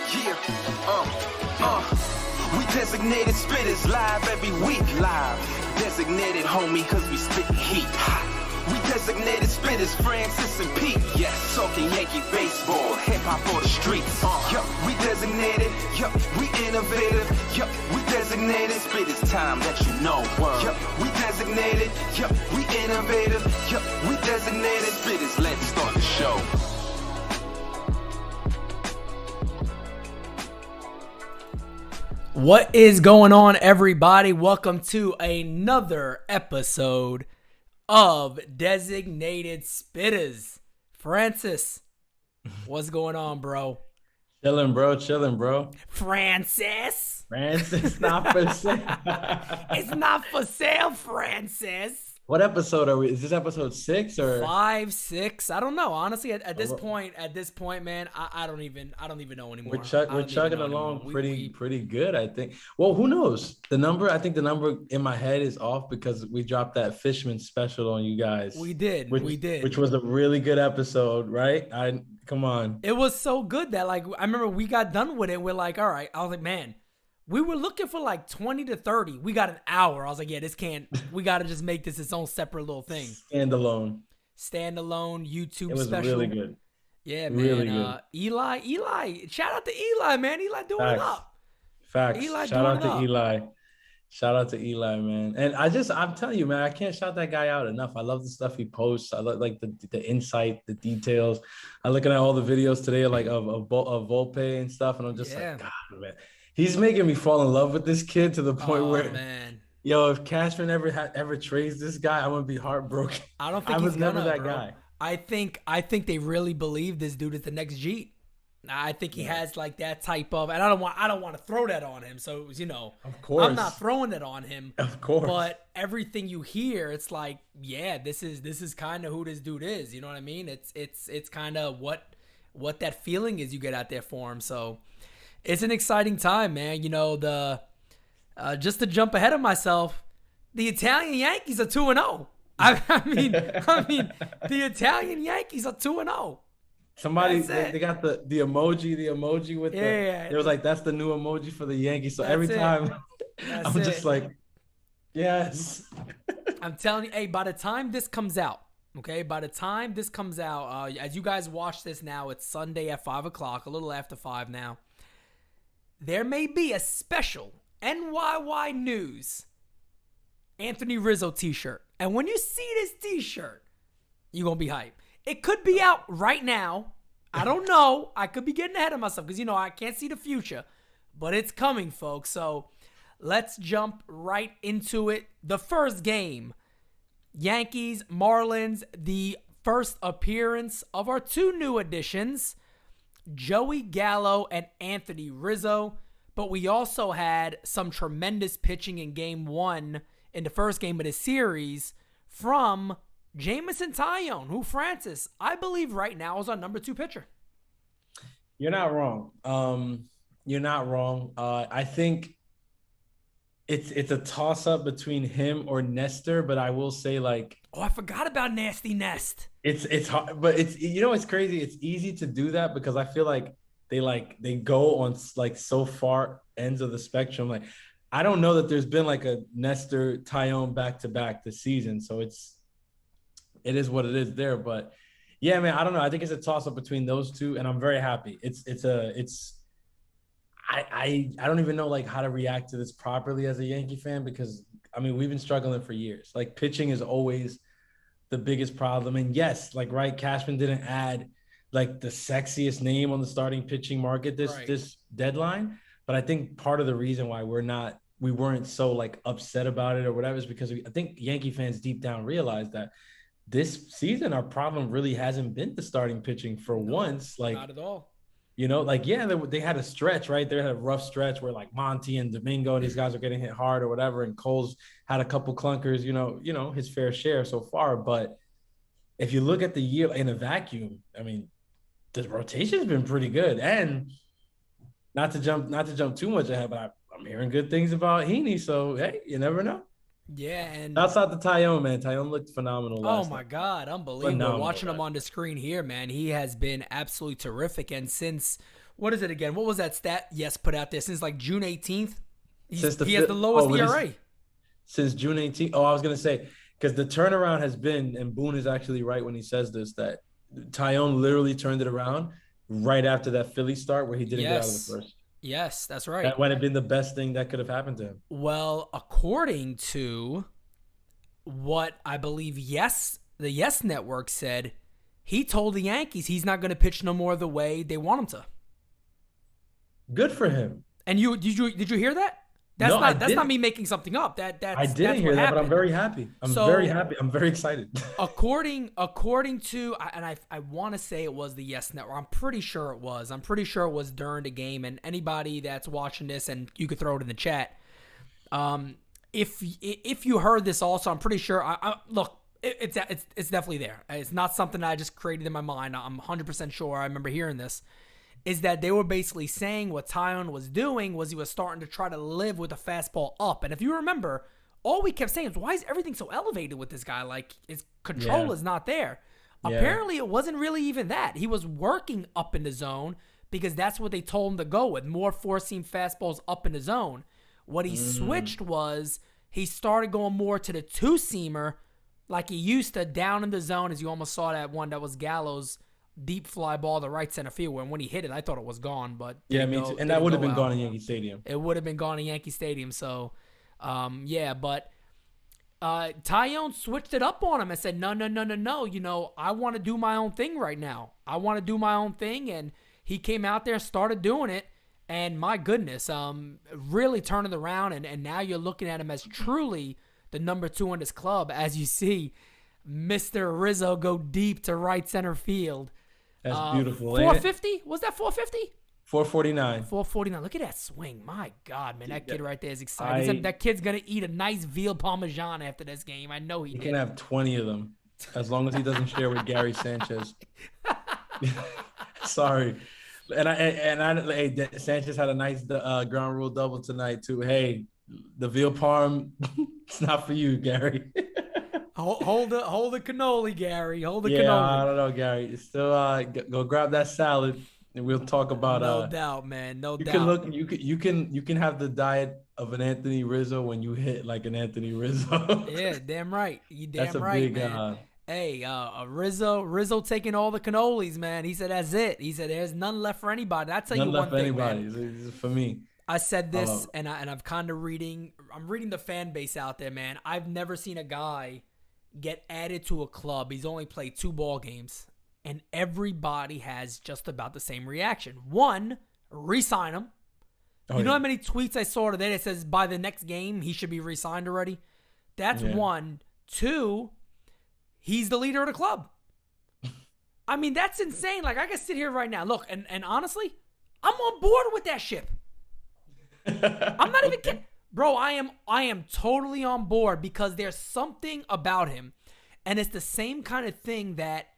Yeah, we designated spitters live every week. Live, designated homie, cause we spit heat. We designated spitters, Francis and Pete. Yes, talking Yankee baseball, hip hop for the streets. Yup, we designated. Yup, we innovative. Yup, we designated. Spitters time that you know. Yup, we designated. Yup, we innovative. Yup, we designated. Spitters, let's start the show. What is going on, everybody? Welcome to another episode of Designated Spittaz. Francis, what's going on, bro? Chilling, bro. Francis, not for sale. It's not for sale, Francis. What episode are we? Is this episode 6 or 5, 6? I don't know. Honestly, at this point, man, I don't even know anymore. We're chugging along pretty good, I think. Well, who knows? I think the number in my head is off because we dropped that Fishman special on you guys. We did. Which was a really good episode, right? Come on. It was so good that I remember we got done with it. We're like, all right. I was like, man. We were looking for 20 to 30. We got an hour. I was like, yeah, we got to just make this its own separate little thing. Standalone YouTube special. It was really good. Yeah, man. Really good. Eli. Shout out to Eli, man. Eli doing it up. Facts. Eli Shout out to up. Eli. Shout out to Eli, man. And I'm telling you, man, I can't shout that guy out enough. I love the stuff he posts. I love the insight, the details. I'm looking at all the videos today, of Volpe and stuff, and I'm just like, God, man. He's making me fall in love with this kid to the point where, man. Yo, if Cashman ever trades this guy, I'm gonna be heartbroken. I don't think I was never that bro. guy. I think they really believe this dude is the next Jeet. I think he has that type of, and I don't want to throw that on him. So of course, I'm not throwing it on him. Of course, but everything you hear, it's like, yeah, this is kind of who this dude is. You know what I mean? It's kind of what that feeling is you get out there for him. So. It's an exciting time, man. Just to jump ahead of myself, the Italian Yankees are 2-0. I mean, the Italian Yankees are 2-0. Somebody they got the emoji with it was like, that's the new emoji for the Yankees. So every time I'm just like, yes. I'm telling you, hey, by the time this comes out, as you guys watch this now, it's Sunday at 5 o'clock, a little after 5 now. There may be a special NYY News Anthony Rizzo t-shirt. And when you see this t-shirt, you're going to be hyped. It could be out right now. I don't know. I could be getting ahead of myself because, I can't see the future. But it's coming, folks. So let's jump right into it. The first game, Yankees, Marlins, the first appearance of our two new additions, Joey Gallo and Anthony Rizzo, but we also had some tremendous pitching in game 1 in the first game of the series from Jameson Taillon, who, Francis, I believe right now is our number 2 pitcher. You're not wrong. I think it's a toss-up between him or Nestor, but I will say I forgot about Nasty Nest. It's hard, but it's crazy. It's easy to do that because I feel like they go on so far ends of the spectrum. I don't know that there's been a Nestor Taillon back-to-back this season, so it is what it is there. But yeah, man, I don't know. I think it's a toss-up between those two, and I'm very happy. I don't even know how to react to this properly as a Yankee fan because we've been struggling for years. Pitching is always the biggest problem. And yes, Cashman didn't add the sexiest name on the starting pitching market this deadline. But I think part of the reason why we weren't so upset about it or whatever is because I think Yankee fans deep down realized that this season our problem really hasn't been the starting pitching for once. Not at all. They had a stretch, right? They had a rough stretch where Monty and Domingo and these guys are getting hit hard or whatever. And Cole's had a couple clunkers, his fair share so far. But if you look at the year in a vacuum, the rotation's been pretty good. And not to jump too much ahead, but I'm hearing good things about Heaney. So, hey, you never know. Yeah, and outside the Taillon, man. Taillon looked phenomenal last my night. God, unbelievable. Watching him on the screen here, man, he has been absolutely terrific. And since What is it again? What was that stat Yes put out there? Since like June 18th, he has the fifth- lowest oh, ERA. Since June 18th. Oh, I was going to say, because the turnaround has been, and Boone is actually right when he says this, that Tyone literally turned it around right after that Philly start where he didn't get out of the first. Yes, that's right. That might have been the best thing that could have happened to him. Well, according to what I believe the Yes Network said, he told the Yankees he's not going to pitch no more the way they want him to. Good for him. And did you hear that? That's not me making something up. I didn't hear that, but I'm very happy. I'm very happy. I'm very excited. according to, and I want to say it was the Yes Network. I'm pretty sure it was. I'm pretty sure it was during the game. And anybody that's watching this, and you could throw it in the chat. If you heard this also, I'm pretty sure. Look, it's definitely there. It's not something I just created in my mind. I'm 100% sure. I remember hearing this. Is that they were basically saying what Tyone was doing was he was starting to try to live with the fastball up. And if you remember, all we kept saying is, why is everything so elevated with this guy? Like, his control is not there. Yeah. Apparently, it wasn't really even that. He was working up in the zone because that's what they told him to go with, more four-seam fastballs up in the zone. What he switched was he started going more to the two-seamer like he used to down in the zone, as you almost saw that one that was Gallo's deep fly ball to right center field, when he hit it, I thought it was gone. But yeah, me too. And that would have been gone in Yankee Stadium. It would have been gone in Yankee Stadium. So, but Tyone switched it up on him and said, no. You know, I want to do my own thing right now. I want to do my own thing. And he came out there, started doing it. And my goodness, really turning around. And now you're looking at him as truly the number 2 in this club, as you see Mr. Rizzo go deep to right center field. That's beautiful. 450? Was that 450? 449. 449. Look at that swing. My God, man. That kid right there is excited. That kid's going to eat a nice veal parmesan after this game. I know he can have 20 of them as long as he doesn't share with Gary Sanchez. Sorry. And Sanchez had a nice ground rule double tonight, too. Hey, the veal parm, it's not for you, Gary. Hold the cannoli, Gary. Hold the cannoli. Yeah, I don't know, Gary. Still, go grab that salad, and we'll talk about. No doubt, man. No doubt. You can have the diet of an Anthony Rizzo when you hit like an Anthony Rizzo. Yeah, damn right. You damn That's a right, big, man. Rizzo taking all the cannolis, man. He said that's it. He said there's none left for anybody. I tell you one thing, man. It's for me. I said this, and I've kind of I'm reading the fan base out there, man. I've never seen a guy get added to a club. He's only played 2 ball games, and everybody has just about the same reaction. One, re-sign him. You know how many tweets I saw today that says by the next game he should be re-signed already? That's one. 2, he's the leader of the club. I mean, that's insane. Like, I can sit here right now. Look, and honestly, I'm on board with that ship. I'm not even kidding. Bro, I am totally on board because there's something about him. And it's the same kind of thing that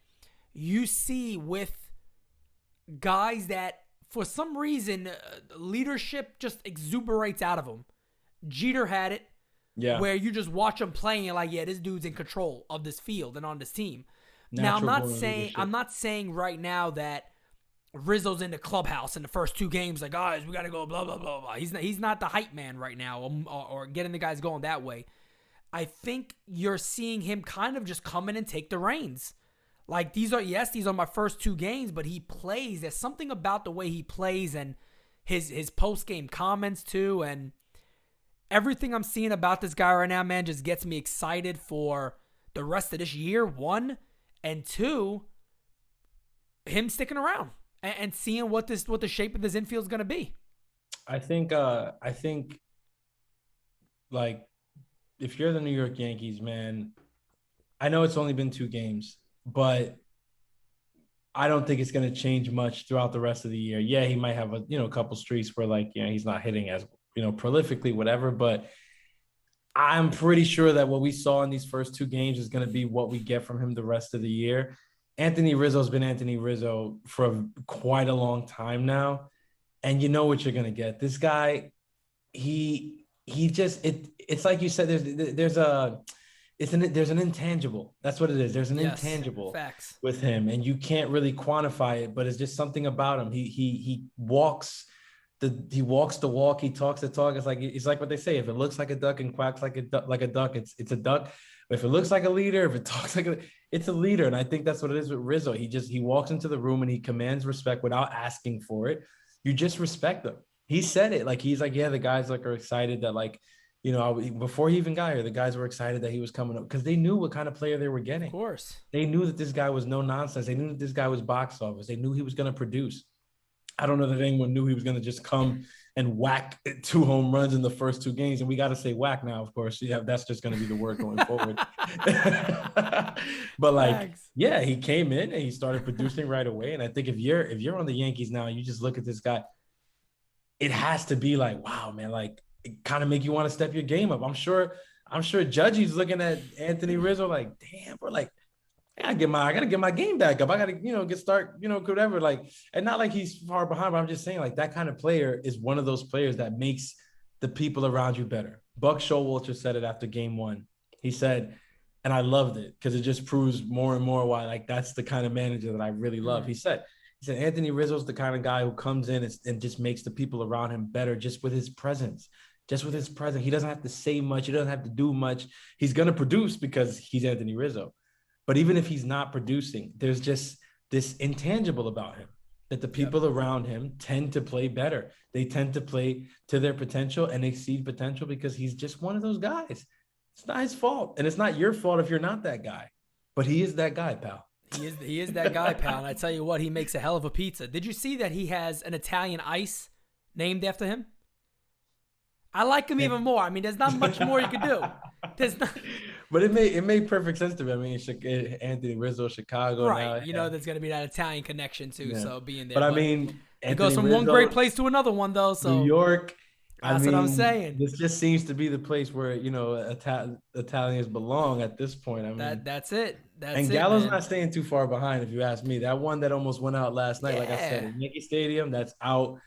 you see with guys that, for some reason, leadership just exuberates out of them. Jeter had it. Yeah. Where you just watch him playing and you're like, yeah, this dude's in control of this field and on this team. Now, I'm not saying right now that Rizzo's in the clubhouse in the first 2 games, like, guys, we got to go, blah, blah, blah, blah. He's not the hype man right now or getting the guys going that way. I think you're seeing him kind of just come in and take the reins. Like, these are my first 2 games, but he plays. There's something about the way he plays and his post-game comments, too. And everything I'm seeing about this guy right now, man, just gets me excited for the rest of this year, 1. And 2, him sticking around. And seeing what the shape of this infield is going to be. I think like, if you're the New York Yankees, man, I know it's only been 2 games, but I don't think it's going to change much throughout the rest of the year. Yeah, he might have a couple streaks where, like, he's not hitting as prolifically, whatever, but I'm pretty sure that what we saw in these first 2 games is going to be what we get from him the rest of the year. Anthony Rizzo's been Anthony Rizzo for quite a long time now. And you know what you're going to get. This guy, it's like you said, there's an intangible. That's what it is. There's an Yes, intangible facts. with him, and you can't really quantify it, but it's just something about him. He walks the walk, he talks the talk. It's like what they say: if it looks like a duck and quacks like a duck, it's a duck. If it looks like a leader, if it talks it's a leader. And I think that's what it is with Rizzo. He walks into the room and he commands respect without asking for it. You just respect him. He said it. Like, he's like, yeah, the guys like are excited that, like, before he even got here, the guys were excited that he was coming up because they knew what kind of player they were getting. Of course. They knew that this guy was no nonsense. They knew that this guy was box office. They knew he was going to produce. I don't know that anyone knew he was going to just come and whack 2 home runs in the first 2 games. And we got to say whack now, of course. Yeah, that's just going to be the word going forward. But like, yeah, he came in and he started producing right away. And I think if you're on the Yankees now, you just look at this guy, it has to be like, wow, man, like, it kind of make you want to step your game up. I'm sure Judgy's looking at Anthony Rizzo like, damn, bro, like, I gotta get my game back up. I gotta, whatever. Like, and not like he's far behind, but I'm just saying, like, that kind of player is one of those players that makes the people around you better. Buck Showalter said it after game 1. He said, and I loved it because it just proves more and more why, like, that's the kind of manager that I really love. He said, Anthony Rizzo's the kind of guy who comes in and just makes the people around him better just with his presence. Just with his presence. He doesn't have to say much. He doesn't have to do much. He's going to produce because he's Anthony Rizzo. But even if he's not producing, there's just this intangible about him that the people around him tend to play better. They tend to play to their potential and exceed potential because he's just one of those guys. It's not his fault. And it's not your fault if you're not that guy. But he is that guy, pal. He is that guy, pal. And I tell you what, he makes a hell of a pizza. Did you see that he has an Italian ice named after him? I like him even more. I mean, there's not much more you could do. But it made perfect sense to me. I mean, Anthony Rizzo, Chicago. Right. Now, there's going to be that Italian connection, too, so being there. But I mean, it goes from one great place to another one, though. So New York. That's what I'm saying. This just seems to be the place where, Italians belong at this point. I mean, that's it. Gallo's not staying too far behind, if you ask me. That one that almost went out last night, like I said, in Yankee Stadium, that's out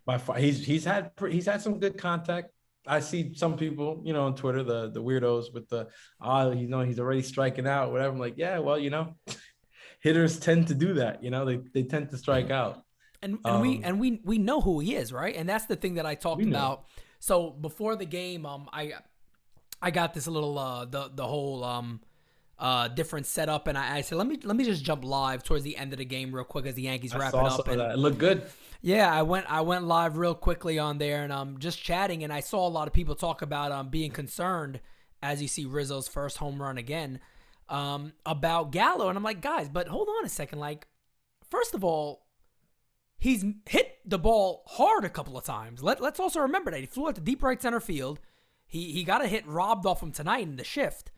by far. He's had some good contact. I see some people, on Twitter, the weirdos with he's already striking out, whatever. I'm like, yeah, well, hitters tend to do that. They tend to strike out. And we know who he is, right? And that's the thing that I talked about. So before the game, I got this little the whole different setup, and I said let me just jump live towards the end of the game real quick as the Yankees wrap it up. And it looked good. Yeah, I went live real quickly on there and just chatting, and I saw a lot of people talk about being concerned as you see Rizzo's first home run again about Gallo, and I'm like, guys, but hold on a second. Like, first of all, he's hit the ball hard a couple of times. Let's also remember that he flew out to deep right center field. He got a hit robbed off him tonight in the shift,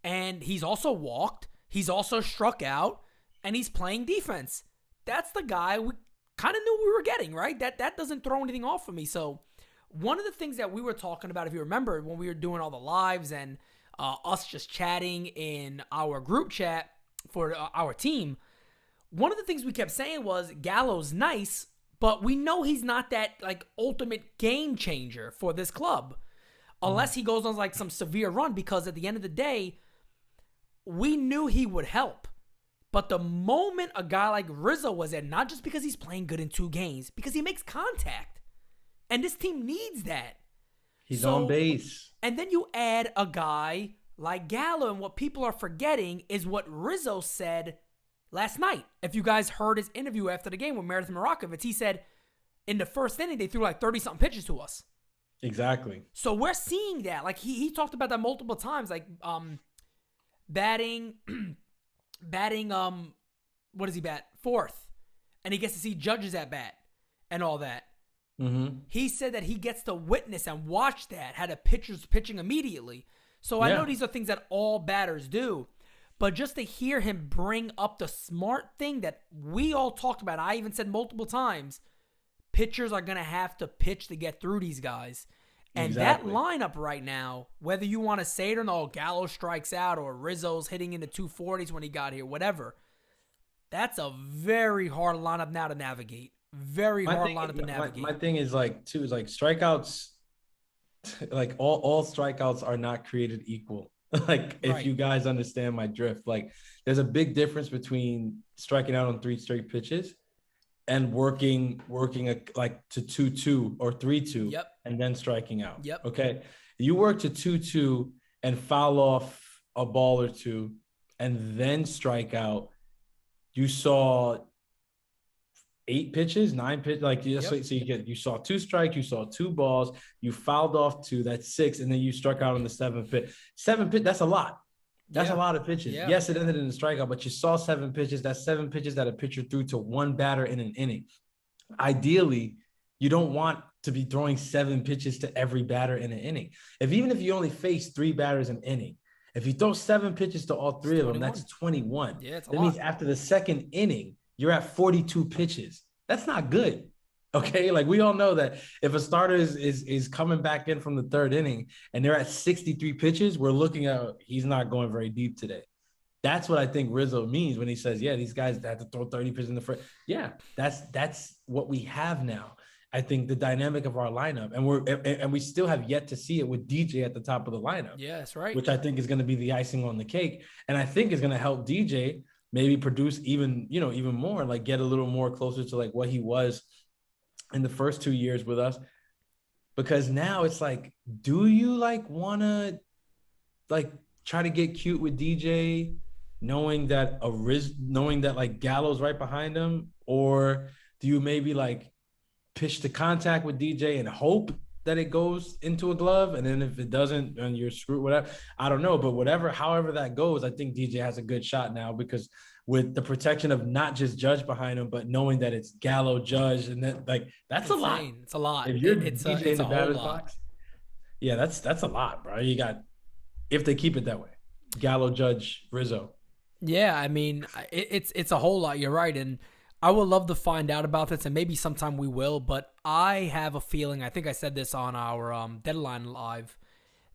and he's also walked. He's also struck out, and he's playing defense. That's the guy we kind of knew we were getting, right? That doesn't throw anything off for me. So one of the things that we were talking about, if you remember, when we were doing all the lives and us just chatting in our group chat for our team, one of the things we kept saying was Gallo's nice, but we know he's not that like ultimate game changer for this club unless he goes on like some severe run, because at the end of the day, we knew he would help. But the moment a guy like Rizzo was in, not just because he's playing good in 2 games, because he makes contact. And this team needs that. He's on base. And then you add a guy like Gallo, and what people are forgetting is what Rizzo said last night. If you guys heard his interview after the game with Meredith Marakovitz, he said in the first inning, they threw like 30-something pitches to us. Exactly. So we're seeing that. Like he talked about that multiple times, like batting, what does he bat? 4th. And he gets to see Judge's at bat and all that. Mm-hmm. He said that he gets to witness and watch that, had a pitcher's pitching immediately. So I know these are things that all batters do. But just to hear him bring up the smart thing that we all talked about, I even said multiple times, pitchers are going to have to pitch to get through these guys. And that lineup right now, whether you want to say it or not, Gallo strikes out or Rizzo's hitting in the 240s when he got here, whatever, that's a very hard lineup now to navigate. Very hard lineup to navigate. My thing is like strikeouts, like all strikeouts are not created equal. Like, if Right. you guys understand my drift, like, there's a big difference between striking out on 3 straight pitches and working like to 2-2 or 3-2 Yep. and then striking out. Yep. Okay. You work to 2-2 and foul off a ball or two and then strike out. You saw 8 pitches, 9 pitches, like, Yep. so you saw 2 strikes, you saw 2 balls, you fouled off 2, that's 6, and then you struck out on the 7th pitch. 7 pitch, that's a lot. That's a lot of pitches. Yeah. Yes, it ended in a strikeout, but you saw 7 pitches. That's 7 pitches that a pitcher threw to one batter in an inning. Ideally, you don't want to be throwing 7 pitches to every batter in an inning. Even if you only face 3 batters an inning, if you throw 7 pitches to all 3 of them, that's 21. Yeah, it's a that lot. means after the second inning, you're at 42 pitches. That's not good. Okay, like, we all know that if a starter is coming back in from the 3rd inning and they're at 63 pitches, we're looking at, he's not going very deep today. That's what I think Rizzo means when he says, yeah, these guys have to throw 30 pitches in the first. Yeah, that's what we have now. I think the dynamic of our lineup, and we still have yet to see it with DJ at the top of the lineup. Yeah, that's right. Which I think is going to be the icing on the cake, and I think is going to help DJ maybe produce even more, like, get a little more closer to like what he was in the first 2 years with us. Because now it's like, do you like want to like try to get cute with DJ, knowing that like Gallo's right behind him, or do you maybe like pitch to contact with DJ and hope that it goes into a glove, and then if it doesn't, and you're screwed, whatever? I don't know, but however that goes, I think DJ has a good shot now, because with the protection of not just Judge behind him, but knowing that it's Gallo, Judge, and then like that's insane. A lot. It's a lot. If you're DJ in the batter's box, yeah, that's a lot, bro. You got, if they keep it that way, Gallo, Judge, Rizzo. Yeah, I mean, it's a whole lot. You're right, and I would love to find out about this, and maybe sometime we will. But I have a feeling, I think I said this on our Deadline Live,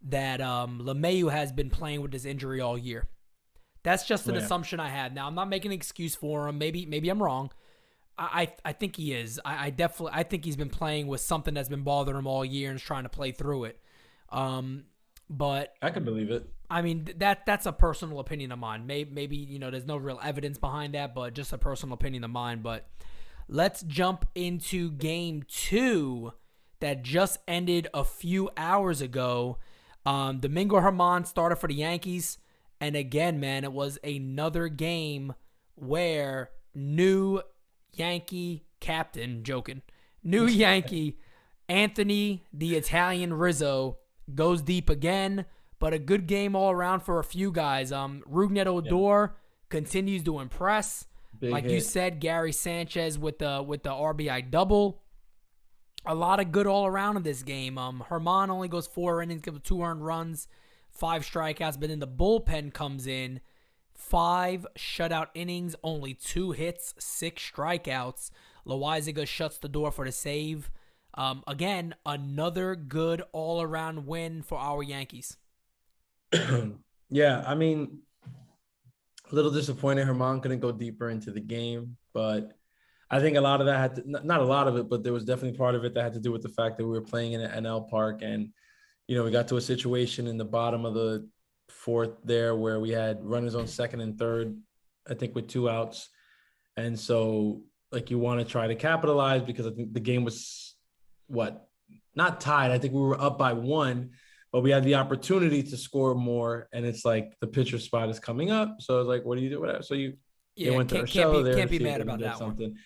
that LeMahieu has been playing with this injury all year. That's just an assumption I had. Now, I'm not making an excuse for him. Maybe I'm wrong. I think he is. I think he's been playing with something that's been bothering him all year and is trying to play through it. But I can believe it. I mean, that's a personal opinion of mine. Maybe there's no real evidence behind that, but just a personal opinion of mine. But let's jump into Game 2 that just ended a few hours ago. Domingo Germán started for the Yankees. And again, man, it was another game where new Yankee captain, new Yankee Anthony, the Italian Rizzo, goes deep again, but a good game all around for a few guys. Rougned Odor continues to impress. Big like hit. You said, Gary Sanchez with the RBI double. A lot of good all around in this game. Germán only goes 4 innings, gives 2 earned runs, 5 strikeouts, but then the bullpen comes in, 5 shutout innings, only 2 hits, 6 strikeouts. Loaizaga shuts the door for the save. Again, another good all-around win for our Yankees. Yeah, I mean, a little disappointed Germán couldn't go deeper into the game, but I think a lot of that had to, not a lot of it, but there was definitely part of it that had to do with the fact that we were playing in an NL park, and we got to a situation in the bottom of the 4th there where we had runners on 2nd and 3rd, I think with 2 outs. And so, like, you want to try to capitalize, because I think the game was not tied. I think we were up by 1, but we had the opportunity to score more. And it's like the pitcher spot is coming up. So I was like, what do you do? Whatever. So they went to can't be mad about that something. One.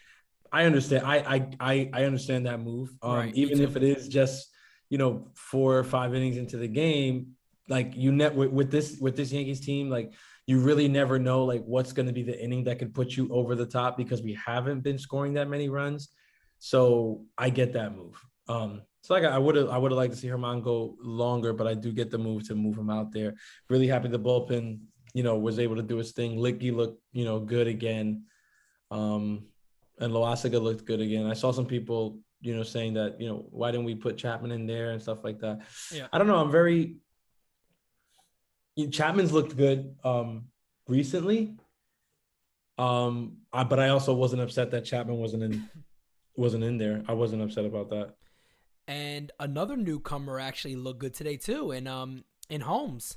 I understand. I understand that move. Right, even if it is just, 4 or 5 innings into the game, like with this Yankees team, like, you really never know like what's going to be the inning that could put you over the top, because we haven't been scoring that many runs. So I get that move. So like I would have liked to see Germán go longer, but I do get the move to move him out there. Really happy the bullpen, was able to do his thing. Licky looked, good again. And Loaizaga looked good again. I saw some people, saying that, why didn't we put Chapman in there and stuff like that? Yeah. I don't know. Chapman's looked good recently. But I also wasn't upset that Chapman wasn't in there. I wasn't upset about that. And another newcomer actually looked good today too, in Holmes.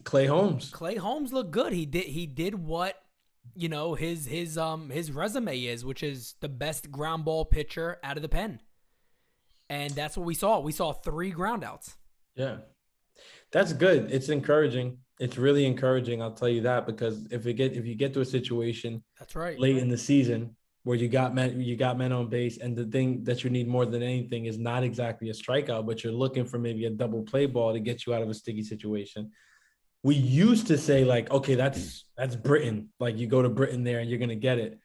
Clay Holmes. Clay Holmes looked good. He did what, his resume is, which is the best ground ball pitcher out of the pen. And that's what we saw. We saw 3 groundouts. Yeah. That's good. It's encouraging. It's really encouraging. I'll tell you that, because if you get to a situation That's right. late in the season where you got men on base, and the thing that you need more than anything is not exactly a strikeout, but you're looking for maybe a double play ball to get you out of a sticky situation. We used to say like, okay, that's Britain. Like you go to Britain there and you're gonna get it,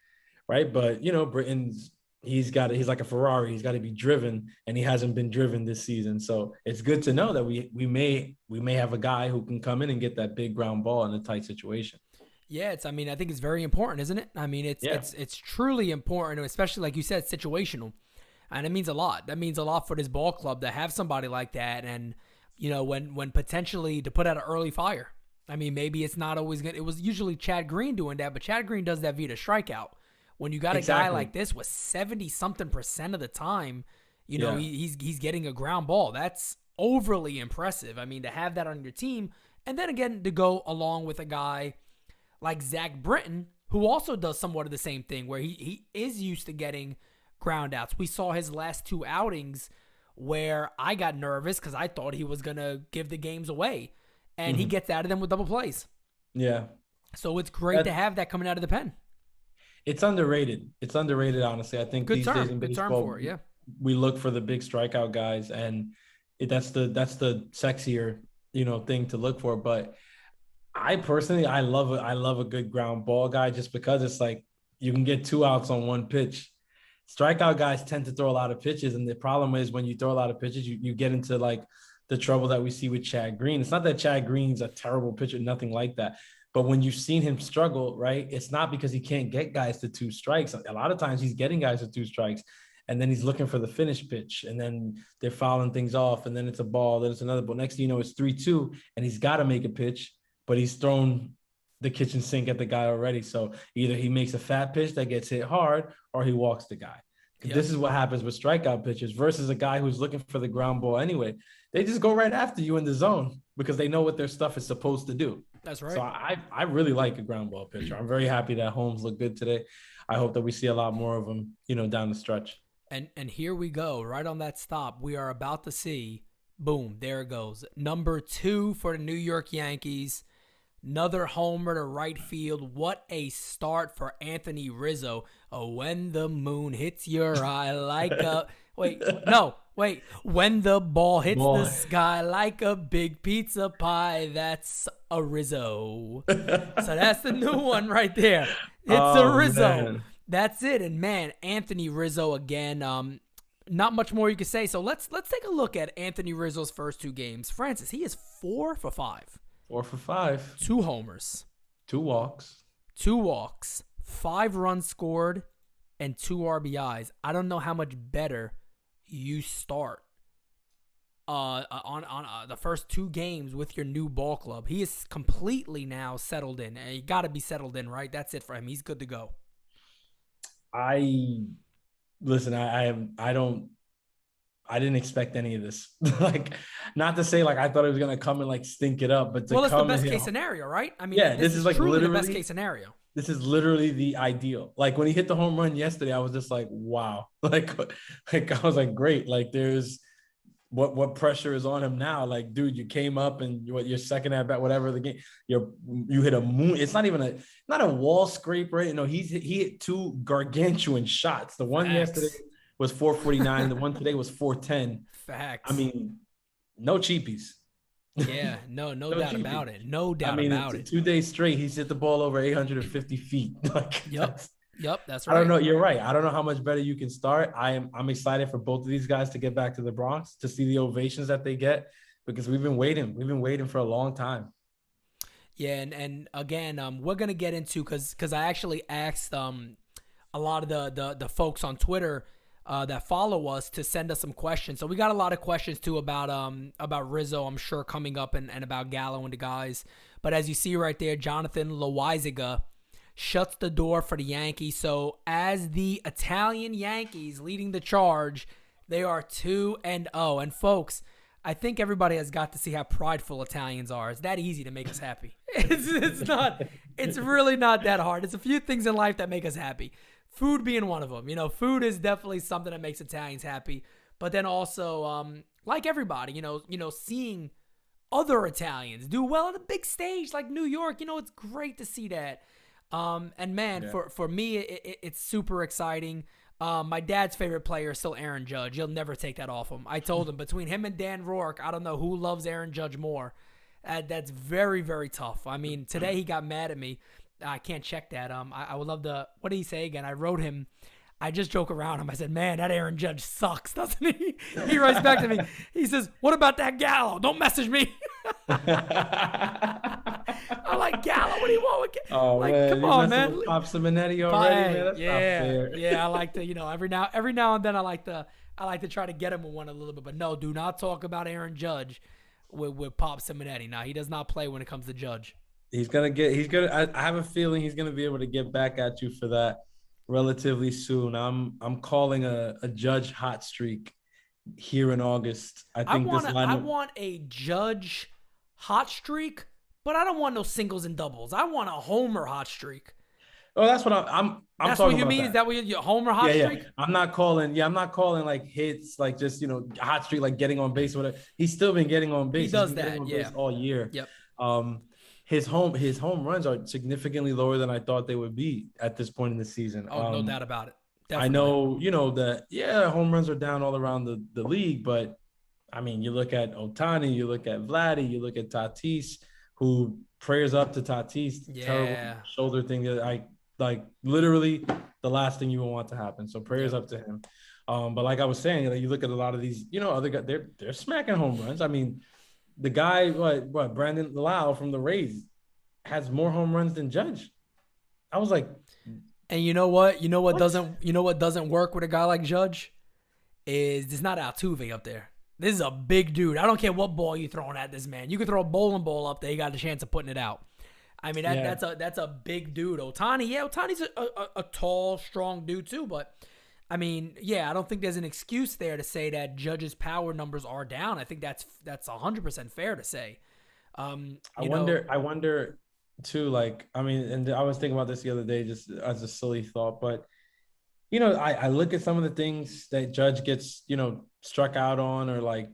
right? But Britain's he's like a Ferrari. He's got to be driven, and he hasn't been driven this season. So it's good to know that we may have a guy who can come in and get that big ground ball in a tight situation. Yeah, I think it's very important, isn't it? I mean, it's truly important, especially like you said, situational, and it means a lot. That means a lot for this ball club to have somebody like that, and when potentially to put out an early fire. I mean, maybe it's not always good. It was usually Chad Green doing that, but Chad Green does that via the strikeout. When you got a guy like this with 70-something% of the time, he's getting a ground ball. That's overly impressive. I mean, to have that on your team, and then again to go along with a guy like Zach Britton, who also does somewhat of the same thing, where he is used to getting ground outs. We saw his last 2 outings where I got nervous because I thought he was going to give the games away, and he gets out of them with double plays. Yeah. So it's great to have that coming out of the pen. It's underrated. It's underrated, honestly. I think these days in baseball, term for it, yeah. We look for the big strikeout guys, and that's the sexier, thing to look for. But I personally, I love a good ground ball guy, just because it's like you can get 2 outs on 1 pitch. Strikeout guys tend to throw a lot of pitches, and the problem is when you throw a lot of pitches, you get into like the trouble that we see with Chad Green. It's not that Chad Green's a terrible pitcher, nothing like that. But when you've seen him struggle, right, it's not because he can't get guys to 2 strikes. A lot of times he's getting guys to 2 strikes, and then he's looking for the finish pitch, and then they're fouling things off, and then it's a ball, then it's another ball. Next thing you know, it's 3-2, and he's got to make a pitch, but he's thrown the kitchen sink at the guy already. So either he makes a fat pitch that gets hit hard, or he walks the guy. Yep. This is what happens with strikeout pitchers versus a guy who's looking for the ground ball anyway. They just go right after you in the zone because they know what their stuff is supposed to do. That's right. So I really like a ground ball pitcher. I'm very happy that Holmes looked good today. I hope that we see a lot more of him, down the stretch. And here we go, right on that stop. We are about to see, boom, there it goes. Number 2 for the New York Yankees. Another homer to right field. What a start for Anthony Rizzo. Oh, when the moon hits your eye like a... Wait. When the ball hits the sky like a big pizza pie, that's a Rizzo. So that's the new one right there. It's a Rizzo. Man. That's it. And, man, Anthony Rizzo again. Not much more you can say. So let's take a look at Anthony Rizzo's first 2 games. Francis, he is 4 for 5. 4 for 5. 2 homers. 2 walks. 2 walks. 5 runs scored and 2 RBIs. I don't know how much better you start on the first 2 games with your new ball club. He is completely now settled in. And you got to be settled in, right? That's it for him. He's good to go. I didn't expect any of this. Like, not to say like I thought it was gonna come and like stink it up, but to it's the best case scenario, right? I mean, yeah, this is like truly literally the best case scenario. This is literally the ideal. Like when he hit the home run yesterday, I was just like, wow. Like I was like, great. Like there's what pressure is on him now? Like, dude, you came up and your second at bat, whatever the game, you hit a moon. It's not even not a wall scrape, right? No, he hit 2 gargantuan shots. The one yesterday was 449. The one today was 410. Facts. I mean, no cheapies. Yeah, no doubt cheapies. About it. No doubt about it. 2 days straight, he's hit the ball over 850 feet. Like, Yep, that's right. I don't know. You're right. I don't know how much better you can start. I'm excited for both of these guys to get back to the Bronx, to see the ovations that they get, because we've been waiting. We've been waiting for a long time. Yeah, and again, we're gonna get into because I actually asked a lot of the folks on Twitter that follow us to send us some questions. So we got a lot of questions too about Rizzo, I'm sure, coming up, and about Gallo and the guys. But as you see right there, Jonathan Loizaga shuts the door for the Yankees. So as the Italian Yankees leading the charge, they are 2-0. And folks, I think everybody has got to see how prideful Italians are. It's that easy to make us happy. It's not. It's really not that hard. It's a few things in life that make us happy. Food being one of them. You know, food is definitely something that makes Italians happy. But then also, like everybody, seeing other Italians do well on a big stage like New York, it's great to see that. And man, for me, it's super exciting. My dad's favorite player is still Aaron Judge. You'll never take that off him. I told him between him and Dan Rourke, I don't know who loves Aaron Judge more. That's very, very tough. I mean, today he got mad at me. I can't check that. I would love to. What did he say again? I wrote him. I just joke around him. I said, man, that Aaron Judge sucks, doesn't he? He writes back to me. He says, what about that Gallo? Don't message me. I'm like, Gallo, what do you want with Gallo? Oh, like, man. Come on, man. Pop Simonetti already, man. That's not fair. Yeah, I like to, every now and then I like to try to get him with one a little bit. But no, do not talk about Aaron Judge with Pop Simonetti. Now, he does not play when it comes to Judge. I have a feeling he's going to be able to get back at you for that relatively soon. I'm calling a Judge hot streak here in August. I want a Judge hot streak, but I don't want no singles and doubles. I want a homer hot streak. Oh, that's what I'm that's talking what you about. mean? Is that what your homer hot streak? I'm not calling like hits, like just hot streak, like getting on base or whatever. He's still been getting on base. He does that, base all year. Yep. His home runs are significantly lower than I thought they would be at this point in the season. Oh, no doubt about it. Definitely. I know, that home runs are down all around the league, but I mean, you look at Ohtani, you look at Vladdy, you look at Tatis, who prayers up to Tatis, terrible shoulder thing that I like, literally the last thing you would want to happen. So prayers up to him. But like I was saying, you look at a lot of these, other guys, they're smacking home runs. I mean, the guy, Brandon Lau from the Rays has more home runs than Judge. I was like, and you know what? You know what doesn't work with a guy like Judge is there's not Altuve up there. This is a big dude. I don't care what ball you're throwing at this man. You can throw a bowling ball up there. You got a chance of putting it out. I mean, that's a big dude. Otani's a tall, strong dude too. But I mean, I don't think there's an excuse there to say that Judge's power numbers are down. I think that's 100% fair to say. I wonder too. Like, I mean, and I was thinking about this the other day, just as a silly thought. But I look at some of the things that Judge gets, struck out on, or like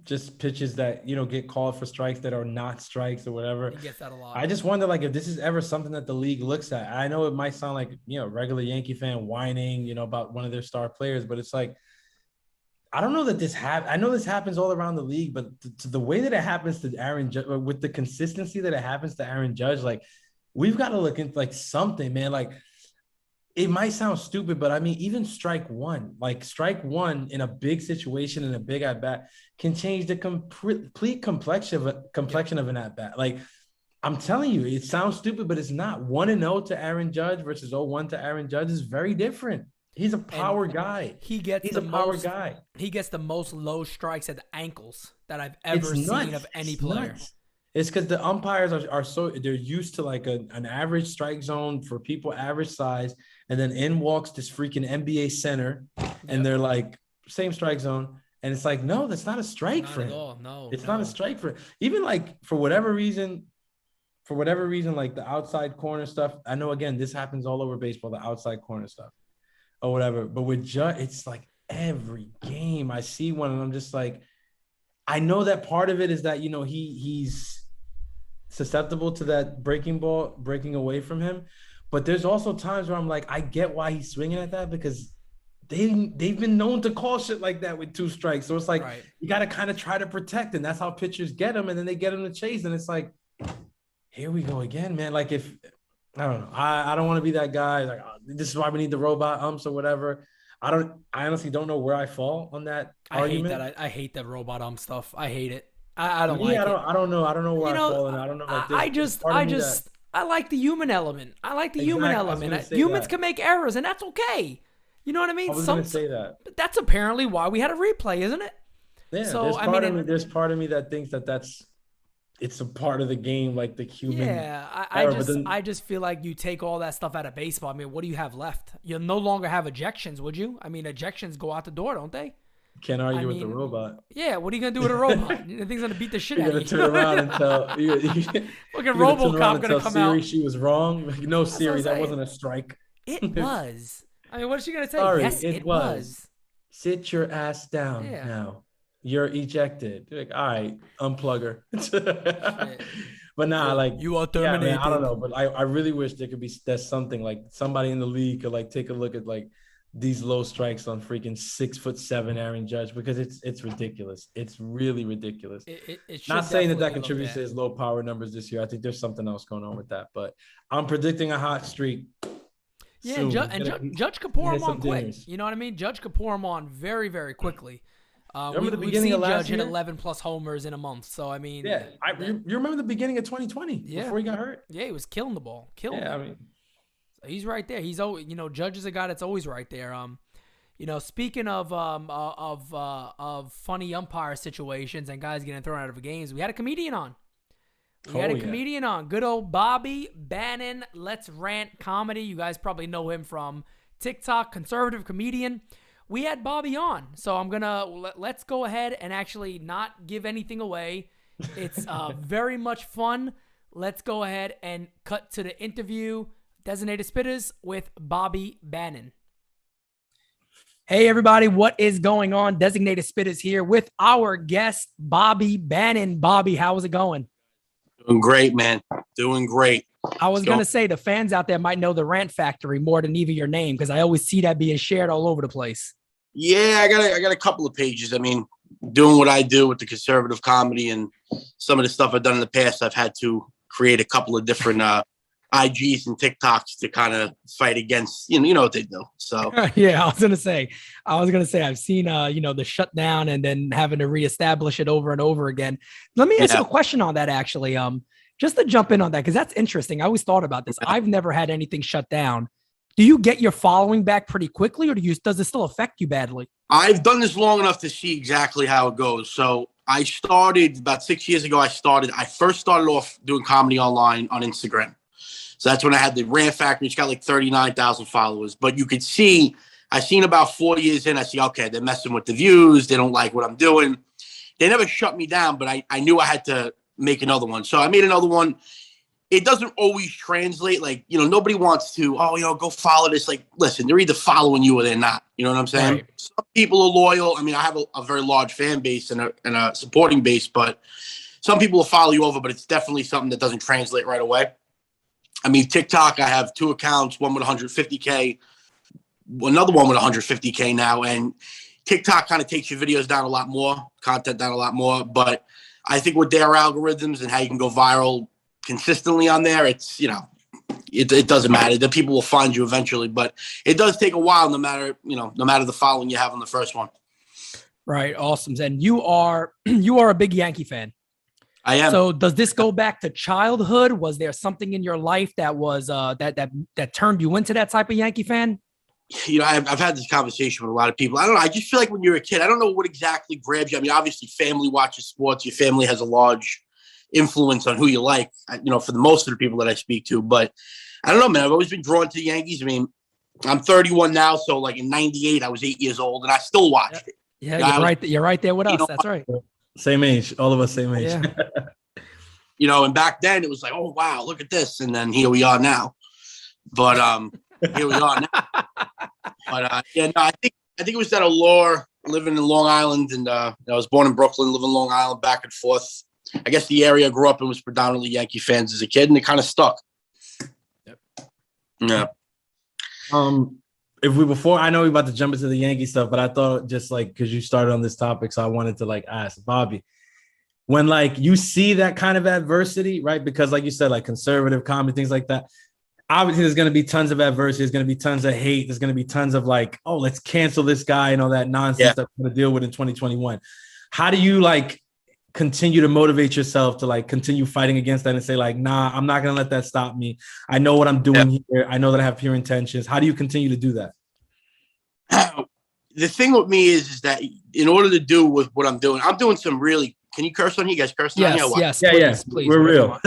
just pitches that, get called for strikes that are not strikes or whatever. He gets that a lot. I just wonder, like, if this is ever something that the league looks at. I know it might sound like, regular Yankee fan whining, about one of their star players, but it's like, I don't know that this I know this happens all around the league, but the way that it happens to Aaron Judge, with the consistency that it happens to Aaron Judge, like, we've got to look into like something, man. Like, it might sound stupid, but I mean, even strike one in a big situation, in a big at bat, can change the complete complexion of an at bat. Like, I'm telling you, it sounds stupid, but it's not. 1-0 to Aaron Judge versus 0-1 to Aaron Judge is very different. He's a power guy. He's a power guy. He gets the most low strikes at the ankles that I've ever seen of any player. Nuts. It's because the umpires are so, they're used to like an average strike zone for people average size, and then in walks this freaking NBA center, and they're like, same strike zone, and it's like, no, that's not a strike for him. No, it's not a strike for him. Even like for whatever reason, like the outside corner stuff. I know, again, this happens all over baseball, the outside corner stuff or whatever. But with Judge, it's like every game I see one, and I'm just like, I know that part of it is that, he's susceptible to that breaking ball breaking away from him, but there's also times where I'm like, I get why he's swinging at that, because they've been known to call shit like that with 2 strikes. So it's like, you got to kind of try to protect, and that's how pitchers get them, and then they get them to chase, and it's like, here we go again, man. Like, if I don't know, I don't want to be that guy like, oh, this is why we need the robot umps or whatever. I honestly don't know where I fall on that argument. I hate that robot ump stuff. I hate it. I don't like it. I don't know where I fall in. I don't know. Like, I like the human element. Humans can make errors, and that's okay. You know what I mean? I was going to say that. That's apparently why we had a replay, isn't it? Yeah. So, there's part of me that thinks it's a part of the game, like the human. Yeah, I just feel like you take all that stuff out of baseball. I mean, what do you have left? You'll no longer have ejections, would you? I mean, ejections go out the door, don't they? Can't argue with the robot. Yeah, what are you gonna do with a robot? The thing's gonna beat the shit out of you. You're gonna turn around and tell fucking RoboCop gonna come Siri out. she was wrong. Like, no, Siri, that wasn't a strike. It was. I mean, what is she gonna say? Sorry, Yes, it was. Sit your ass down now. You're ejected. Like, all right, unplug her. But nah, like you are terminated. Yeah, man, I don't know, but I really wish there could be that's something like somebody in the league could like take a look at like these low strikes on freaking 6'7" Aaron Judge, because it's ridiculous. It's really ridiculous. It Not saying that contributes to his low power numbers this year. I think there's something else going on with that, but I'm predicting a hot streak. Yeah, and Judge could pour him on quick. You know what I mean? Judge could pour him on very, very quickly. Remember the beginning of last year? Judge hit 11+ homers in a month. So, I mean. Yeah, you remember the beginning of 2020 before he got hurt? Yeah, he was killing the ball. I mean. So he's right there. He's always, Judge is a guy that's always right there. Speaking of funny umpire situations and guys getting thrown out of games, we had a comedian on. Good old Bobby Bannon. Let's Rant Comedy. You guys probably know him from TikTok, conservative comedian. We had Bobby on, so let's go ahead and actually not give anything away. It's very much fun. Let's go ahead and cut to the interview. Designated Spittaz with Bobby Bannon. Hey everybody, what is going on? Designated Spittaz here with our guest Bobby Bannon. Bobby, how is it going? Doing great, man. Doing great. I was going to say the fans out there might know the Rant Factory more than even your name, because I always see that being shared all over the place. Yeah, I got a couple of pages. I mean, doing what I do with the conservative comedy and some of the stuff I've done in the past, I've had to create a couple of different IGs and TikToks to kind of fight against, you know what they do. So yeah, I was gonna say, I've seen the shutdown and then having to reestablish it over and over again. Let me ask you a question on that, actually. Just to jump in on that, because that's interesting. I always thought about this. I've never had anything shut down. Do you get your following back pretty quickly, or does it still affect you badly? I've done this long enough to see exactly how it goes. So I started about 6 years ago. I first started off doing comedy online on Instagram. So that's when I had the Rant Factory. It's got like 39,000 followers. But you could see, I seen about 4 years in, I see, okay, they're messing with the views. They don't like what I'm doing. They never shut me down, but I knew I had to make another one. So I made another one. It doesn't always translate. Like, nobody wants to, go follow this. Like, listen, they're either following you or they're not. You know what I'm saying? Right. Some people are loyal. I mean, I have a very large fan base and a supporting base, but some people will follow you over, but it's definitely something that doesn't translate right away. I mean, TikTok, I have 2 accounts, one with 150K, another one with 150K now. And TikTok kind of takes your videos down a lot more, content down a lot more. But I think with their algorithms and how you can go viral consistently on there, it's, it doesn't matter. The people will find you eventually. But it does take a while, no matter the following you have on the first one. Right. Awesome. And you are a big Yankee fan. I am. So does this go back to childhood? Was there something in your life that was that turned you into that type of Yankee fan? I've had this conversation with a lot of people. I don't know. I just feel like when you're a kid, I don't know what exactly grabs you. I mean, obviously family watches sports. Your family has a large influence on who you like, for the most of the people that I speak to. But I don't know, man. I've always been drawn to the Yankees. I mean, I'm 31 now. So like in 98, I was 8 years old and I still watched it. Yeah, you're right there with us. That's right. Same age, all of us same age. Yeah. And back then it was like, oh wow, look at this, and then here we are now. But here we are now. But I think it was that allure living in Long Island, and I was born in Brooklyn, living in Long Island, back and forth. I guess the area I grew up in was predominantly Yankee fans as a kid, and it kind of stuck. Yep. Yeah. I know we're about to jump into the Yankee stuff, but I thought just like, because you started on this topic, so I wanted to like ask Bobby, when like you see that kind of adversity, right? Because like you said, like conservative comedy, things like that, obviously there's going to be tons of adversity. There's going to be tons of hate. There's going to be tons of like, oh, let's cancel this guy and all that nonsense that we're going to deal with in 2021. How do you like continue to motivate yourself to like continue fighting against that and say like, nah, I'm not going to let that stop me. I know what I'm doing here. I know that I have pure intentions. How do you continue to do that? The thing with me is that in order to do with what I'm doing some really, can you curse on you guys curse on you? Yes, please. We're real.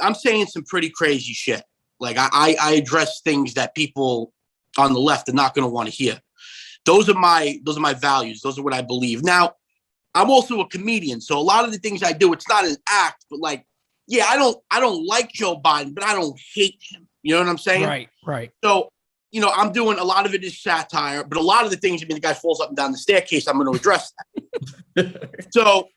I'm saying some pretty crazy shit. Like I address things that people on the left are not going to want to hear. Those are my values. Those are what I believe. Now, I'm also a comedian, so a lot of the things I do, it's not an act, but like, yeah, I don't like Joe Biden, but I don't hate him. You know what I'm saying? Right. So, I'm doing a lot of it is satire, but a lot of the things, the guy falls up and down the staircase, I'm going to address that. So,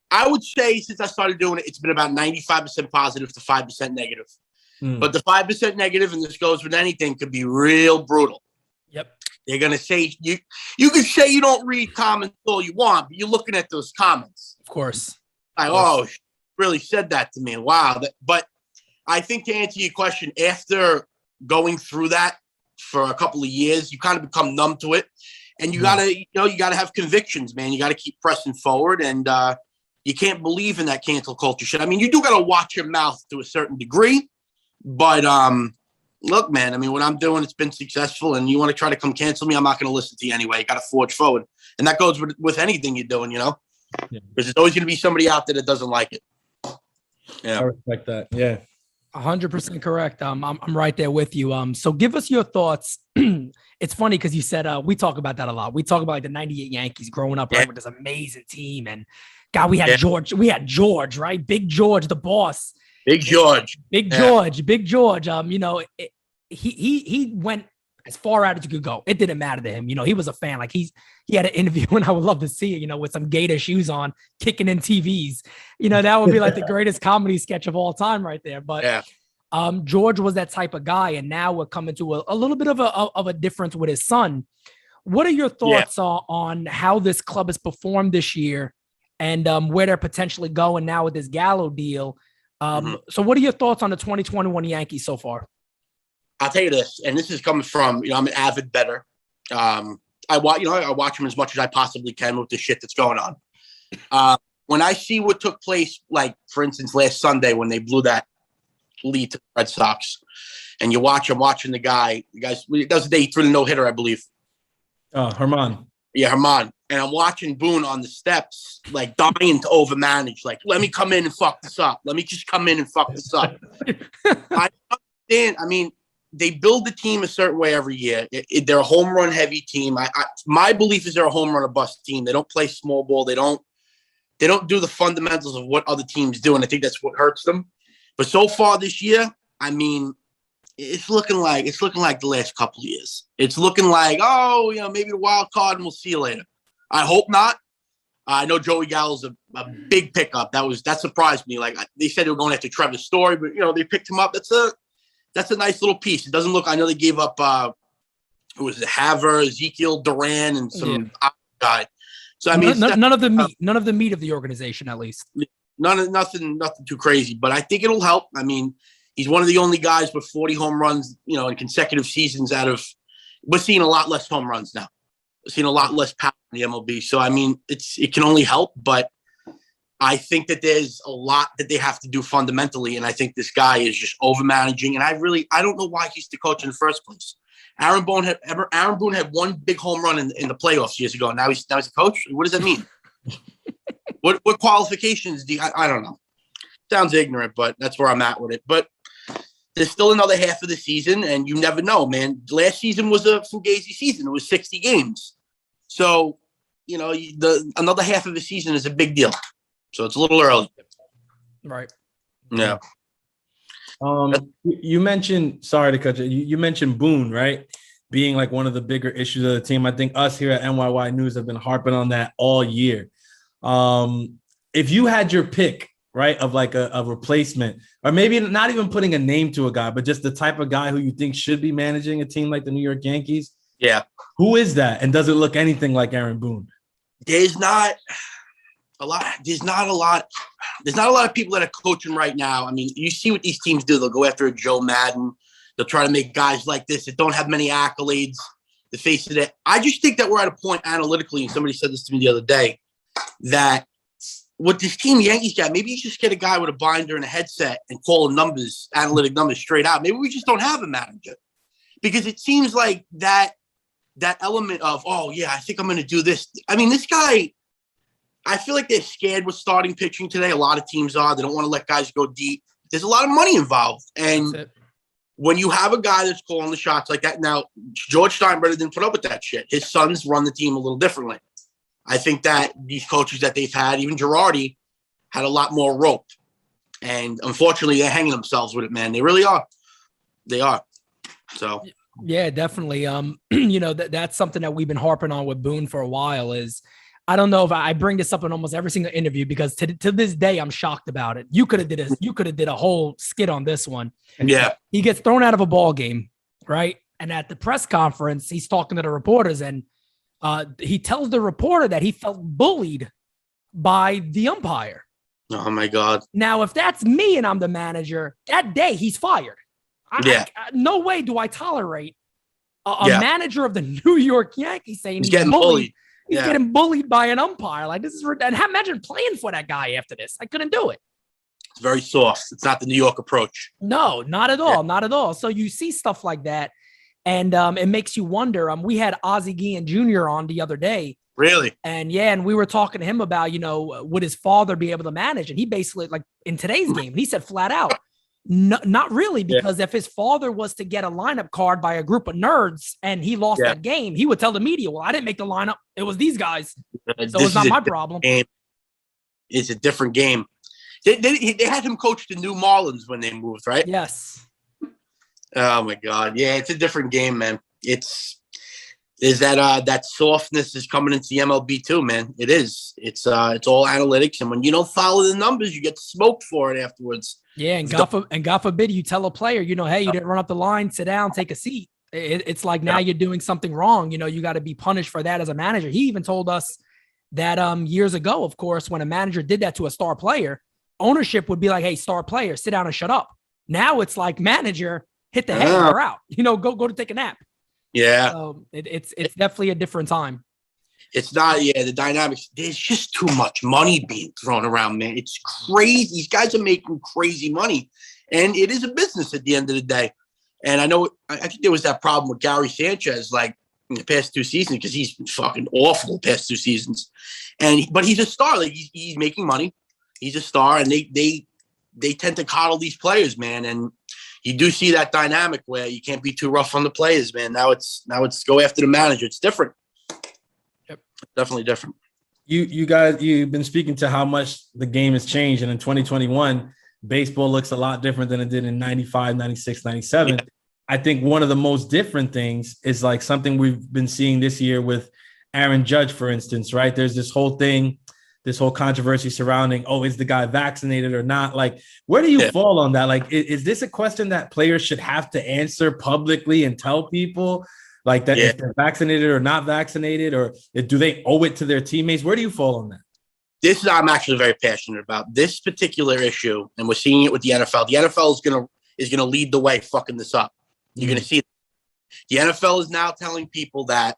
I would say since I started doing it, it's been about 95% positive to 5% negative. But the 5% negative, and this goes with anything, could be real brutal. Yep. They're going to say, you can say you don't read comments all you want, but you're looking at those comments. Of course. She really said that to me. Wow. But I think to answer your question, after going through that for a couple of years, you kind of become numb to it. And you gotta have convictions, man. You got to keep pressing forward. And you can't believe in that cancel culture shit. You do got to watch your mouth to a certain degree. But look, man, what I'm doing, it's been successful. And you want to try to come cancel me, I'm not going to listen to you anyway. You got to forge forward. And that goes with anything you're doing, Because there's always going to be somebody out there that doesn't like it. Yeah. I respect that. Yeah. 100% correct. I'm right there with you. So give us your thoughts. It's funny because you said we talk about that a lot. We talk about like the '98 Yankees growing up right, with this amazing team, and God, we had George. We had George, right? Big George, the boss. Big George. He went as far out as you could go. It didn't matter to him. He was a fan. Like he had an interview, and I would love to see it. With some Gator shoes on, kicking in TVs. That would be like the greatest comedy sketch of all time, right there. But George was that type of guy, and now we're coming to a little bit of a difference with his son. What are your thoughts on how this club has performed this year, and where they're potentially going now with this Gallo deal? So, what are your thoughts on the 2021 Yankees so far? I'll tell you this, and this is coming from, I'm an avid bettor. I watch them as much as I possibly can with the shit that's going on. When I see what took place, like, for instance, last Sunday when they blew that lead to the Red Sox, and you watch them watching the guys, that was the day he threw the no-hitter, I believe. Herman. Yeah, Herman. And I'm watching Boone on the steps, like, dying to overmanage. Like, let me come in and fuck this up. Let me just come in and fuck this up. I understand. They build the team a certain way every year. They're a home run heavy team. My belief is they're a home run or bust team. They don't play small ball. They don't do the fundamentals of what other teams do, and I think that's what hurts them. But so far this year, it's looking like the last couple of years. It's looking like, maybe the wild card, and we'll see you later. I hope not. I know Joey Gallo's a big pickup. That surprised me. Like they said they were going after Trevor Story, but they picked him up. That's a nice little piece. It doesn't look. I know they gave up. Who was it? Haver, Ezekiel, Duran, and some guy. So none of the meat of the organization, at least. Nothing too crazy, but I think it'll help. He's one of the only guys with 40 home runs, in consecutive seasons. We're seeing a lot less home runs now. We're seeing a lot less power in the MLB. So it can only help, but I think that there's a lot that they have to do fundamentally, and I think this guy is just overmanaging. And I don't know why he's the coach in the first place. Aaron Boone had one big home run in the playoffs years ago. Now he's a coach. What does that mean? What qualifications do you? I don't know. Sounds ignorant, but that's where I'm at with it. But there's still another half of the season, and you never know, man. Last season was a fugazi season. It was 60 games. So, another half of the season is a big deal. So it's a little early. Right. Yeah. You mentioned, sorry to cut you. You mentioned Boone, right? Being like one of the bigger issues of the team. I think us here at NYY News have been harping on that all year. If you had your pick, right, of like a replacement, or maybe not even putting a name to a guy, but just the type of guy who you think should be managing a team like the New York Yankees. Yeah. Who is that? And does it look anything like Aaron Boone? There's not a lot of people that are coaching right now. You see what these teams do. They'll go after a Joe Madden. They'll try to make guys like this that don't have many accolades the face of it. I just think that we're at a point analytically, and somebody said this to me the other day, that what this team Yankees got, maybe you just get a guy with a binder and a headset and call analytic numbers straight out. Maybe we just don't have a manager, because it seems like that element of, I think I'm going to do this. This guy, I feel like they're scared with starting pitching today. A lot of teams are. They don't want to let guys go deep. There's a lot of money involved. And when you have a guy that's calling the shots like that, now George Steinbrenner didn't put up with that shit. His sons run the team a little differently. I think that these coaches that they've had, even Girardi, had a lot more rope. And unfortunately, they're hanging themselves with it, man. They really are. They are. So. Yeah, definitely. That's something that we've been harping on with Boone for a while is, I don't know if I bring this up in almost every single interview because to this day, I'm shocked about it. You could have did a whole skit on this one. Yeah. He gets thrown out of a ball game, right? And at the press conference, he's talking to the reporters and he tells the reporter that he felt bullied by the umpire. Oh my God. Now, if that's me and I'm the manager, that day he's fired. No way do I tolerate a manager of the New York Yankees saying he's getting bullied. He's getting bullied by an umpire. Like, this is, and imagine playing for that guy after this. I couldn't do it. It's very soft. It's not the New York approach. No, not at all. Not at all. So you see stuff like that. And it makes you wonder. We had Ozzie Guillen Jr. on the other day. Really? And we were talking to him about, would his father be able to manage? And he basically, like in today's game, he said flat out, no, not really, because if his father was to get a lineup card by a group of nerds and he lost that game, he would tell the media, well, I didn't make the lineup. It was these guys. So it's not my problem. Game. It's a different game. They had him coach the New Marlins when they moved, right? Yes. Oh my God. Yeah, it's a different game, man. That softness is coming into the MLB too, man. It is. It's all analytics, and when you don't follow the numbers, you get smoked for it afterwards. Yeah, and God forbid you tell a player, hey, you didn't run up the line, sit down, take a seat. It's like now you're doing something wrong. You got to be punished for that as a manager. He even told us that years ago, of course, when a manager did that to a star player, ownership would be like, hey, star player, sit down and shut up. Now it's like, manager, hit the head, you're out. Go to take a nap. Yeah. So it's definitely a different time. It's not, the dynamics. There's just too much money being thrown around, man. It's crazy. These guys are making crazy money. And it is a business at the end of the day. And I think there was that problem with Gary Sanchez, like in the past 2 seasons, because he's been fucking awful the past 2 seasons. But he's a star. Like he's making money. He's a star. And they tend to coddle these players, man. And you do see that dynamic where you can't be too rough on the players, man. Now it's go after the manager. It's different. Yep. Definitely different. You guys, you've been speaking to how much the game has changed. And in 2021, baseball looks a lot different than it did in 95, 96, 97. Yeah. I think one of the most different things is like something we've been seeing this year with Aaron Judge, for instance, right? There's this whole controversy surrounding, is the guy vaccinated or not? Like, where do you fall on that? Like, is this a question that players should have to answer publicly and tell people like that if they're vaccinated or not vaccinated, or do they owe it to their teammates? Where do you fall on that? I'm actually very passionate about this particular issue, and we're seeing it with the NFL. The NFL is gonna lead the way fucking this up. You're gonna see it. The NFL is now telling people that,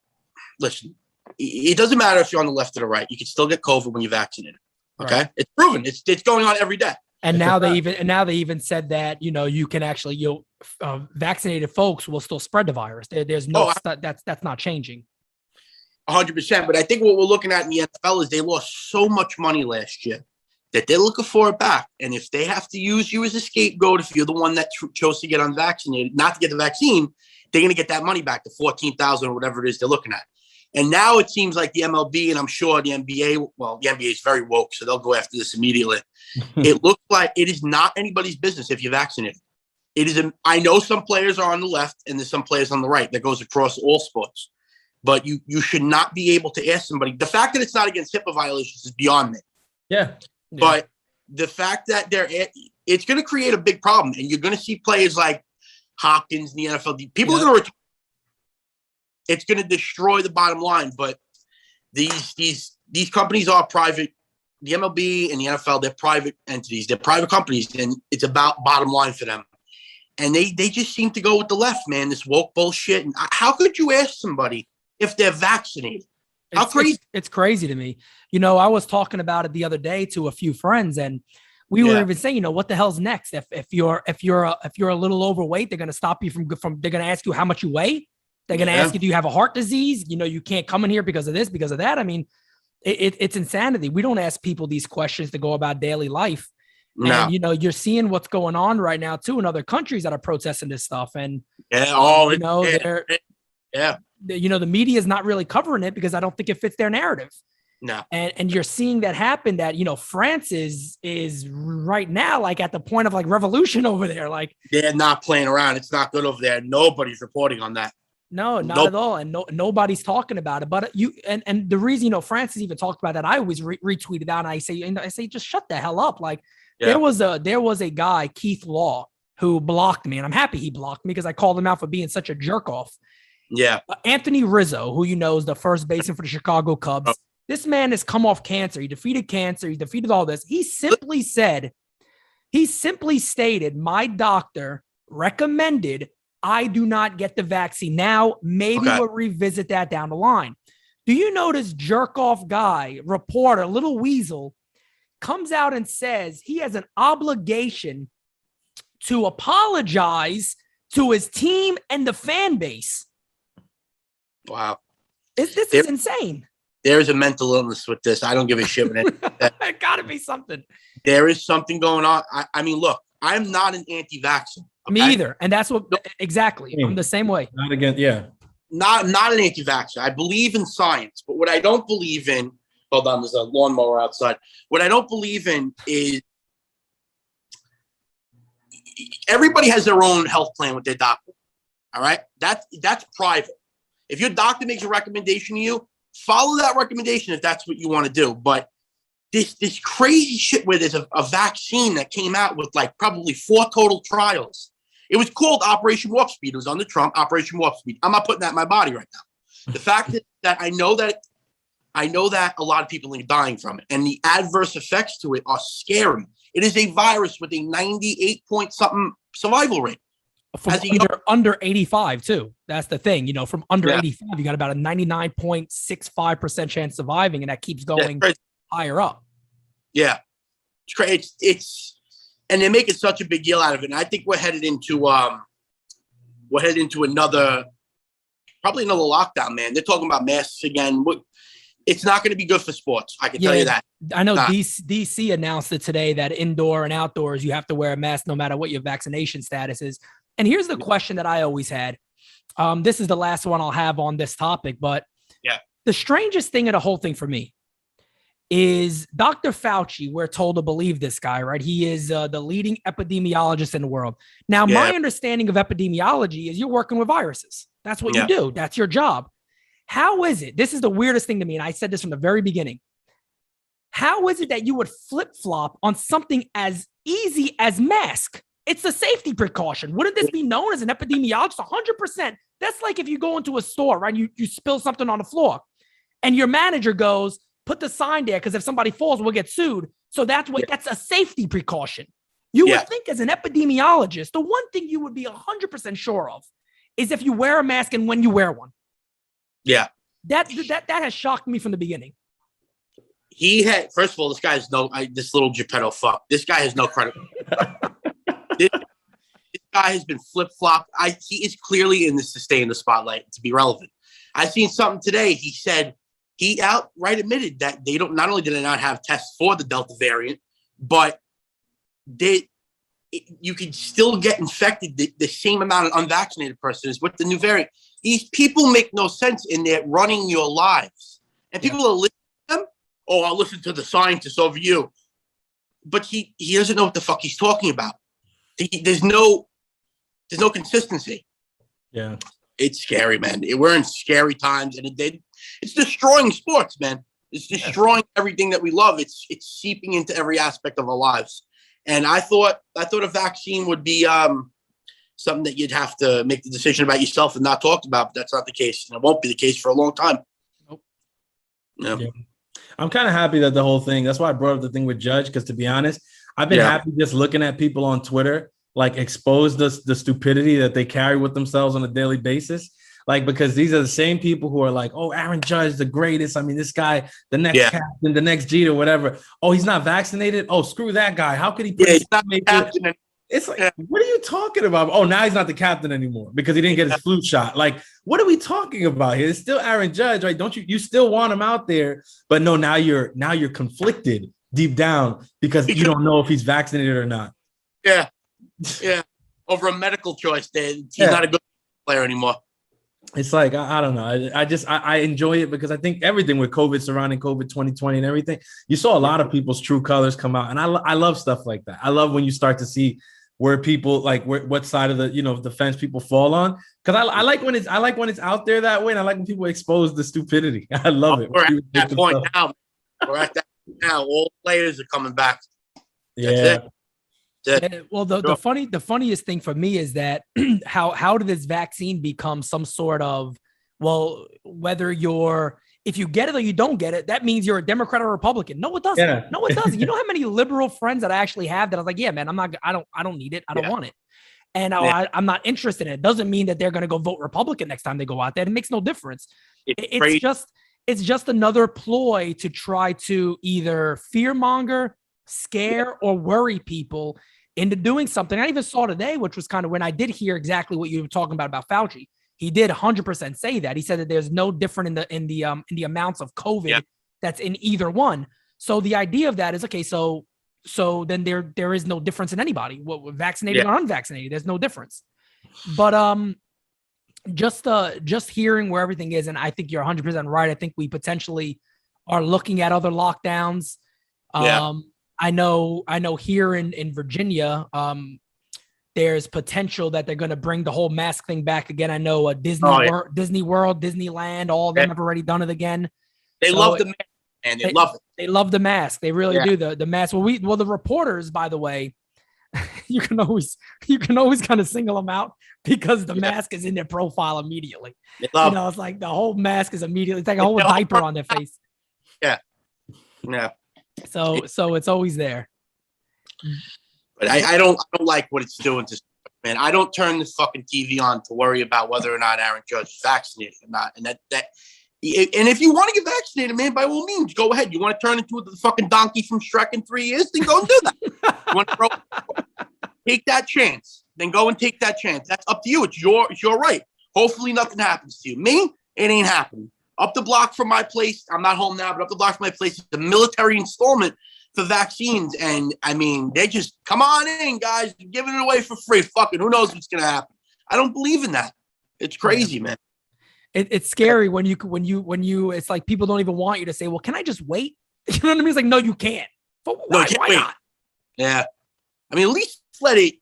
listen, it doesn't matter if you're on the left or the right. You can still get COVID when you're vaccinated. Okay, right. It's proven. It's going on every day. And now they even said that you can actually vaccinated folks will still spread the virus. There's no that's not changing. 100%. But I think what we're looking at in the NFL is they lost so much money last year that they're looking for it back. And if they have to use you as a scapegoat, if you're the one that chose to get unvaccinated, not to get the vaccine, they're going to get that money back, the $14,000 or whatever it is they're looking at. And now it seems like the MLB, and I'm sure the NBA, the NBA is very woke, so they'll go after this immediately. It looks like it is not anybody's business if you're vaccinated. It is. I know some players are on the left and there's some players on the right. That goes across all sports. But you should not be able to ask somebody. The fact that it's not against HIPAA violations is beyond me. Yeah. But the fact that it's going to create a big problem. And you're going to see players like Hopkins in the NFL. People are going to retire. It's going to destroy the bottom line. But these companies are private. The MLB and the NFL, they're private entities. They're private companies. And it's about bottom line for them. And they just seem to go with the left, man, this woke bullshit. And how could you ask somebody if they're vaccinated? How crazy? It's crazy to me. I was talking about it the other day to a few friends, and we were even saying, what the hell's next? If you're a little overweight, they're going to stop you from they're going to ask you how much you weigh. They're going to ask you, do you have a heart disease? You can't come in here because of this, because of that. I mean, it's insanity. We don't ask people these questions to go about daily life. No. And, you're seeing what's going on right now, too, in other countries that are protesting this stuff. And, the media is not really covering it because I don't think it fits their narrative. No. And you're seeing that happen, that, France is right now, like, at the point of, like, revolution over there. Like, they're not playing around. It's not good over there. Nobody's reporting on that. No, not at all. And nobody's talking about it. But and the reason, France has even talked about that, I always retweeted out, and I say, just shut the hell up. Like, there was a guy, Keith Law, who blocked me, and I'm happy he blocked me because I called him out for being such a jerk off. Yeah. Anthony Rizzo, who is the first baseman for the Chicago Cubs. This man has come off cancer. He defeated cancer. He defeated all this. He simply stated, my doctor recommended I do not get the vaccine. Now, maybe we'll revisit that down the line. Do you know this jerk-off guy, reporter, little weasel, comes out and says he has an obligation to apologize to his team and the fan base? Wow. This is insane. There's a mental illness with this. I don't give a shit. It got to be something. There is something going on. I mean, look, I'm not an anti-vaccine. Okay? Me either. And that's what exactly. I'm the same way. Not again. Yeah. Not an anti-vaxxer. I believe in science, but what I don't believe in, hold on, there's a lawnmower outside. What I don't believe in is everybody has their own health plan with their doctor. All right. That's private. If your doctor makes a recommendation to you, follow that recommendation if that's what you want to do. But this crazy shit where there's a vaccine that came out with like probably 4 total trials. It was called Operation Warp Speed. It was under Trump, Operation Warp Speed. I'm not putting that in my body right now. The fact that I know that a lot of people are dying from it, and the adverse effects to it are scary. It is a virus with a 98 point something survival rate. From under 85 too. That's the thing. From under 85, you got about a 99.65% chance surviving, and that keeps going higher up. Yeah, it's crazy. And they're making such a big deal out of it. And I think we're headed into another lockdown, man. They're talking about masks again. It's not going to be good for sports. I can tell you that. I know DC announced it today that indoor and outdoors, you have to wear a mask no matter what your vaccination status is. And here's the question that I always had. This is the last one I'll have on this topic, but the strangest thing of the whole thing for me is Dr. Fauci. We're told to believe this guy, right? He is the leading epidemiologist in the world. Now, my understanding of epidemiology is you're working with viruses. That's what you do. That's your job. How is it? This is the weirdest thing to me, and I said this from the very beginning. How is it that you would flip-flop on something as easy as mask? It's a safety precaution. Wouldn't this be known as an epidemiologist? 100%. That's like if you go into a store, right? You spill something on the floor, and your manager goes, put the sign there because if somebody falls, we'll get sued. So that's a safety precaution. You would think as an epidemiologist, the one thing you would be 100% sure of is if you wear a mask and when you wear one. Yeah. That has shocked me from the beginning. First of all, this guy has this little Geppetto fuck. This guy has no credit. This guy has been flip-flopped. He is clearly in this to stay in the spotlight, to be relevant. I seen something today. He said, he outright admitted that not only did they not have tests for the Delta variant, but you can still get infected the same amount of unvaccinated persons with the new variant. These people make no sense in their running your lives. And people are listening to them. Oh, I'll listen to the scientists over you. But he doesn't know what the fuck he's talking about. There's no consistency. Yeah. It's scary, man. We're in scary times, and it's destroying sports, man. It's destroying everything that we love. It's seeping into every aspect of our lives. And I thought a vaccine would be something that you'd have to make the decision about yourself and not talk about, but that's not the case. And it won't be the case for a long time. Nope. No. Yeah. I'm kind of happy that the whole thing, that's why I brought up the thing with Judge, because to be honest, I've been happy just looking at people on Twitter like expose the stupidity that they carry with themselves on a daily basis. Like, because these are the same people who are like, oh, Aaron Judge, the greatest. I mean, this guy, the next captain, the next Jeter, whatever. Oh, he's not vaccinated. Oh, screw that guy. How could he put he's not the captain? It's like, what are you talking about? Oh, now he's not the captain anymore because he didn't get his flu shot. Like, what are we talking about here? It's still Aaron Judge, right? Don't you still want him out there? But no, now you're conflicted deep down because you don't know if he's vaccinated or not. Yeah. Yeah. Over a medical choice, he's not a good player anymore. It's like, I don't know. I enjoy it because I think everything with COVID surrounding COVID 2020 and everything, you saw a lot of people's true colors come out. And I love stuff like that. I love when you start to see where people what side of the fence people fall on. Cause I like when it's out there that way. And I like when people expose the stupidity. I love it. We're at that point now. We're at that now. All players are coming back. Yeah. Well, the funniest thing for me is that how did this vaccine become some sort of, well, whether if you get it or you don't get it, that means you're a Democrat or Republican. No, it doesn't. Yeah. No, it doesn't. You know how many liberal friends that I actually have that I was like, yeah, man, I don't need it. I don't want it. And I'm not interested in it. It doesn't mean that they're going to go vote Republican next time they go out there. It makes no difference. It's just another ploy to try to either fearmonger, scare, or worry people into doing something. I even saw today, which was kind of when I did hear exactly what you were talking about Fauci. He did 100% say that. He said that there's no different in the amounts of COVID that's in either one. So the idea of that is, okay, so then there is no difference in anybody, vaccinated or unvaccinated. There's no difference. But just hearing where everything is, and I think you're 100% right. I think we potentially are looking at other lockdowns. I know here in Virginia, there's potential that they're going to bring the whole mask thing back again. I know Disney World, Disneyland, all of them have already done it again. They love the mask, and they love it. They love the mask. They really do. The mask. Well, the reporters, by the way, you can always kind of single them out because the mask is in their profile immediately. It's like the whole mask is immediately, it's like a whole diaper on their face. Yeah. Yeah. So it's always there. But I don't like what it's doing to, man. I don't turn the fucking TV on to worry about whether or not Aaron Judge is vaccinated or not. And and if you want to get vaccinated, man, by all means, go ahead. You want to turn into the fucking donkey from Shrek in 3 years? Then go and do that. You want to take that chance? Then go and take that chance. That's up to you. It's your right. Hopefully nothing happens to you. Me, it ain't happening. Up the block from my place, I'm not home now, but up the block from my place is the military installment for vaccines. And I mean, they just come on in, guys, giving it away for free. Fucking who knows what's gonna happen? I don't believe in that. It's crazy, man. It's scary when you it's like people don't even want you to say, well, can I just wait? You know what I mean? It's like, no, you can't. But why not? Yeah. I mean, at least let it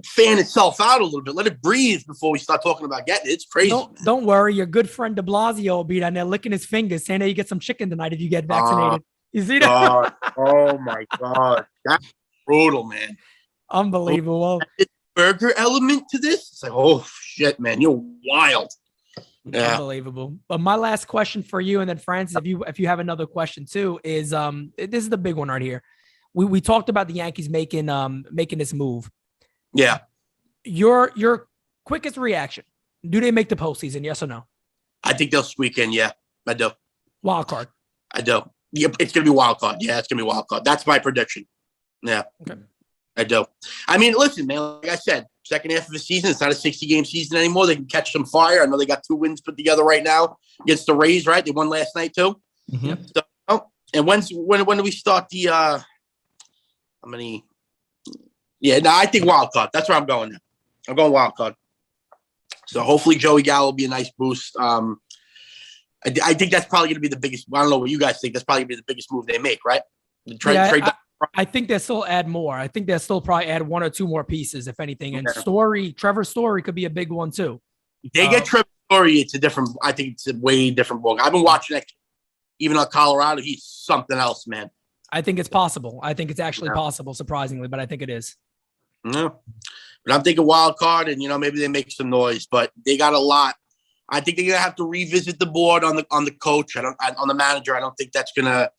fan itself out a little bit. Let it breathe before we start talking about getting it. It's crazy. Don't worry. Your good friend de Blasio will be down there licking his fingers, saying that you get some chicken tonight if you get vaccinated. You see that? Oh my God. That's brutal, man. Unbelievable. That burger element to this? It's like, oh shit, man. You're wild. Yeah. Unbelievable. But my last question for you, and then Francis, if you have another question too, is this is the big one right here. We talked about the Yankees making this move. Yeah. Your quickest reaction. Do they make the postseason? Yes or no? I think they'll squeak in. Yeah, I do. Wild card. I do. Yeah, it's going to be wild card. Yeah, it's going to be wild card. That's my prediction. Yeah. Okay. I do. I mean, listen, man, like I said, second half of the season, it's not a 60-game season anymore. They can catch some fire. I know they got 2 wins put together right now against the Rays, right? They won last night too. Mm-hmm. So, and when do we start the how many? Yeah, no, I think wild card. That's where I'm going now. I'm going wild card. So hopefully Joey Gallo will be a nice boost. I think that's probably going to be the biggest. I don't know what you guys think. That's probably going to be the biggest move they make, right? I think they'll still add more. I think they'll still probably add 1 or 2 more pieces, if anything. And Trevor Story could be a big one too. If they get Trevor Story, it's a different. I think it's a way different ball. I've been watching that. Even on Colorado, he's something else, man. I think it's possible. I think it's actually possible, surprisingly, but I think it is. Yeah. But I'm thinking wild card, and maybe they make some noise, but they got a lot. I think they're gonna have to revisit the board on the coach. On the manager. I don't think that's gonna.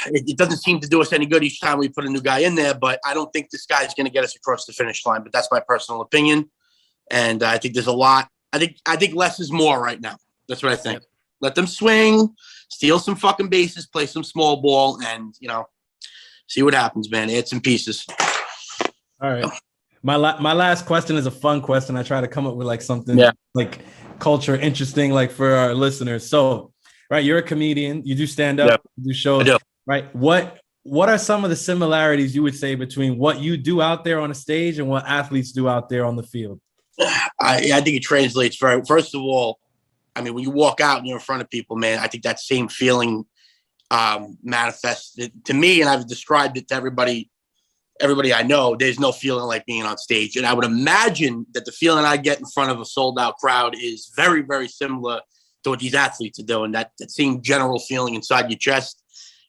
It doesn't seem to do us any good each time we put a new guy in there, but I don't think this guy's gonna get us across the finish line. But that's my personal opinion, and I think there's a lot. I think less is more right now. That's what I think. Let them swing, steal some fucking bases, play some small ball, and see what happens, man. Add some pieces. All right. My last question is a fun question. I try to come up with like something like culture interesting, like for our listeners. So, right, you're a comedian. You do stand up, you do shows, right? What what are some of the similarities you would say between what you do out there on the stage and what athletes do out there on the field? I think it translates very. First of all, I mean, when you walk out and you're in front of people, man, I think that same feeling manifests to me, and I've described it to everybody I know. There's no feeling like being on stage, and I would imagine that the feeling I get in front of a sold out crowd is very, very similar to what these athletes are doing. That same general feeling inside your chest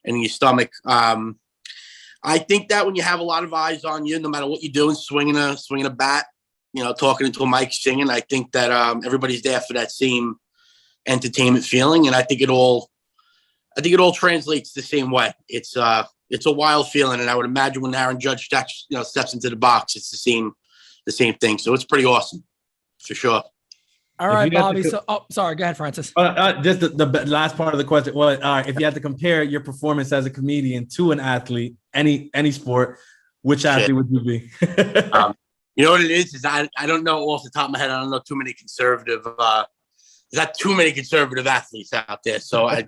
and in your stomach. I think that when you have a lot of eyes on you, no matter what you're doing, swinging a bat, talking into a mic, singing, I think that everybody's there for that same entertainment feeling, and I think it all translates the same way. It's a wild feeling, and I would imagine when Aaron Judge steps into the box, it's the same thing. So it's pretty awesome, for sure. All right, Bobby. Sorry. Go ahead, Francis. Just the last part of the question. Well, if you had to compare your performance as a comedian to an athlete, any sport, which athlete would you be? You know what it is I don't know off the top of my head. I don't know too many conservative. There's not too many conservative athletes out there, so I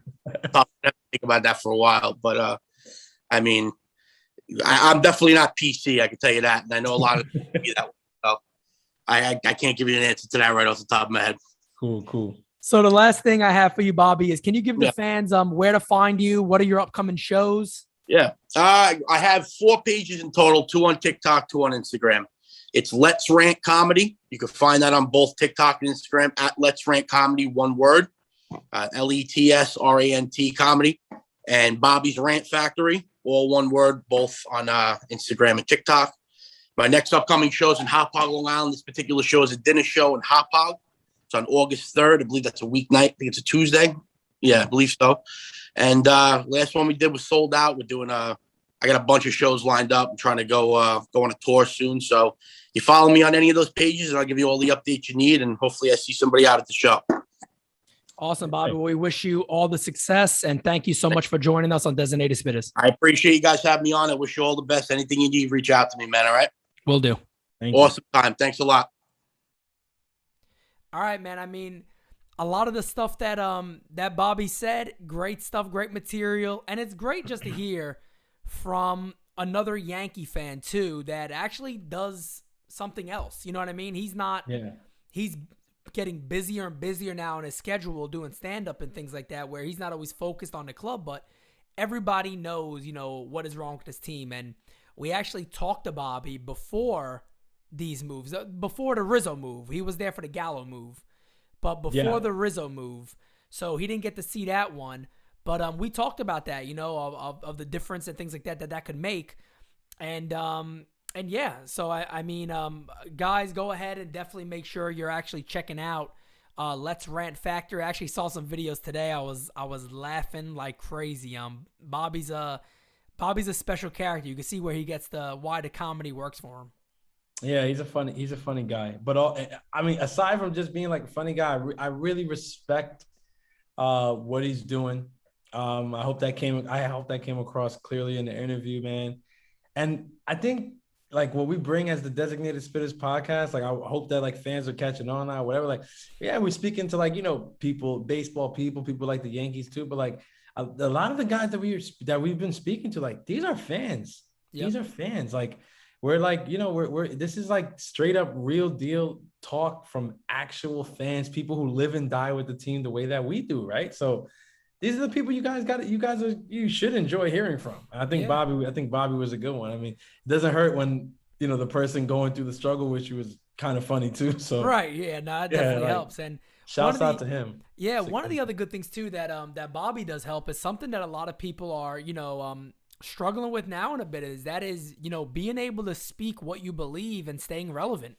thought I'd think about that for a while. But I mean, I'm definitely not PC. I can tell you that, and I know a lot of people be that way. So I can't give you an answer to that right off the top of my head. Cool. So the last thing I have for you, Bobby, is can you give the fans where to find you? What are your upcoming shows? Yeah, I have 4 pages in total: 2 on TikTok, 2 on Instagram. It's Let's Rant Comedy. You can find that on both TikTok and Instagram at Let's Rant Comedy, one word, LETSRANT Comedy, and Bobby's Rant Factory, all one word, both on Instagram and TikTok. My next upcoming show is in Hauppauge, Long Island. This particular show is a dinner show in Hauppauge. It's on August 3rd. I believe that's a weeknight. I think it's a Tuesday. Yeah, I believe so. And last one we did was sold out. We're doing I got a bunch of shows lined up. I'm trying to go on a tour soon. So you follow me on any of those pages, and I'll give you all the updates you need. And hopefully I see somebody out at the show. Awesome, Bobby. Well, we wish you all the success, and thank you so much for joining us on Designated Spittaz. I appreciate you guys having me on. I wish you all the best. Anything you need, reach out to me, man. All right? Will do. Awesome time. Thanks a lot. All right, man. I mean, a lot of the stuff that that Bobby said, great stuff, great material, and it's great just to hear from another Yankee fan too that actually does something else. You know what I mean? He's not. Yeah. He's getting busier and busier now in his schedule, doing stand-up and things like that, where he's not always focused on the club, but everybody knows, what is wrong with his team. And we actually talked to Bobby before these moves, before the Rizzo move. He was there for the Gallo move, but before the Rizzo move, so he didn't get to see that one. But we talked about that, of the difference and things like that could make. And yeah, so I mean, guys, go ahead and definitely make sure you're actually checking out Let's Rant Factory. I actually saw some videos today. I was laughing like crazy. Bobby's a special character. You can see where he gets why the comedy works for him. Yeah, he's a funny guy. But I mean, aside from just being like a funny guy, I really respect what he's doing. I hope that came across clearly in the interview, man. And I think like what we bring as the Designated Spittaz podcast, like I hope that like fans are catching on now, whatever. Like, yeah, we're speaking to like, people, baseball people like the Yankees too, but like a lot of the guys that we've been speaking to, like these are fans. Yep. These are fans. Like we're like, this is like straight up real deal talk from actual fans, people who live and die with the team the way that we do, right? So these are the people you should enjoy hearing from. I think Bobby was a good one. I mean, it doesn't hurt when, the person going through the struggle with you is kind of funny too. So right. Yeah, no, it definitely helps. And shouts out to him. Yeah. One of the other good things too, that Bobby does help is something that a lot of people are, struggling with now in a bit is being able to speak what you believe and staying relevant.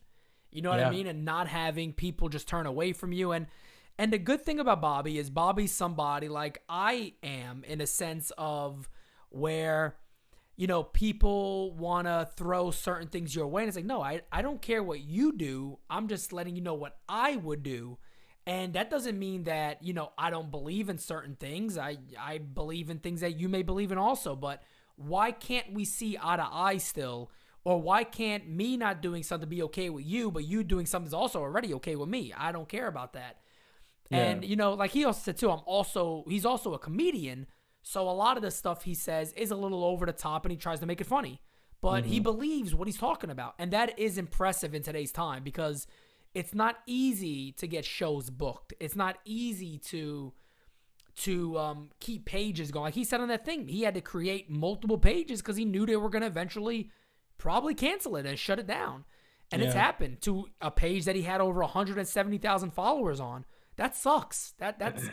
You know what I mean? And not having people just turn away from you. And the good thing about Bobby is Bobby's somebody like I am, in a sense of where, people want to throw certain things your way. And it's like, no, I don't care what you do. I'm just letting you know what I would do. And that doesn't mean that, I don't believe in certain things. I believe in things that you may believe in also. But why can't we see eye to eye still? Or why can't me not doing something be okay with you, but you doing something is also already okay with me? I don't care about that. And, like he also said too, he's also a comedian. So a lot of the stuff he says is a little over the top and he tries to make it funny. But he believes what he's talking about. And that is impressive in today's time because it's not easy to get shows booked. It's not easy to keep pages going. Like he said on that thing, he had to create multiple pages because he knew they were going to eventually probably cancel it and shut it down. And it's happened to a page that he had over 170,000 followers on. That sucks. That's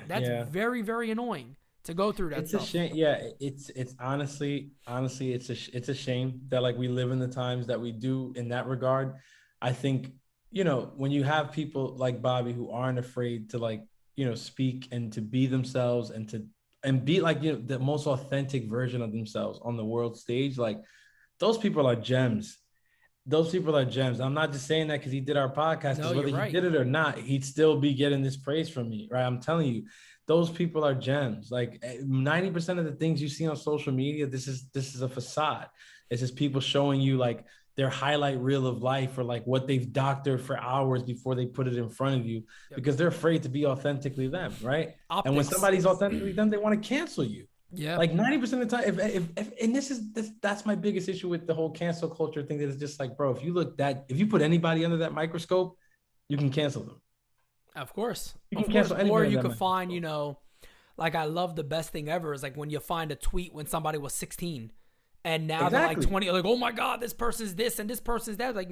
very, very annoying to go through that it's stuff. A shame. Yeah, it's honestly, it's a shame that like we live in the times that we do in that regard. I think, when you have people like Bobby who aren't afraid to like, speak and to be themselves and be like, the most authentic version of themselves on the world stage, like those people are gems. Those people are gems. I'm not just saying that because he did our podcast. No, whether he did it or not, he'd still be getting this praise from me, right? I'm telling you, those people are gems. Like 90% of the things you see on social media, this is a facade. It's just people showing you like their highlight reel of life or like what they've doctored for hours before they put it in front of you because they're afraid to be authentically them, right? Optics. And when somebody's authentically them, they want to cancel you. Yeah. Like 90% of the time, if and that's my biggest issue with the whole cancel culture thing. That is just like, bro, if you put anybody under that microscope, you can cancel them. Of course. You can cancel anybody. Or you could find, like I love the best thing ever is like when you find a tweet when somebody was 16 and now they're like 20, like, oh my God, this person's this and this person's that. Like,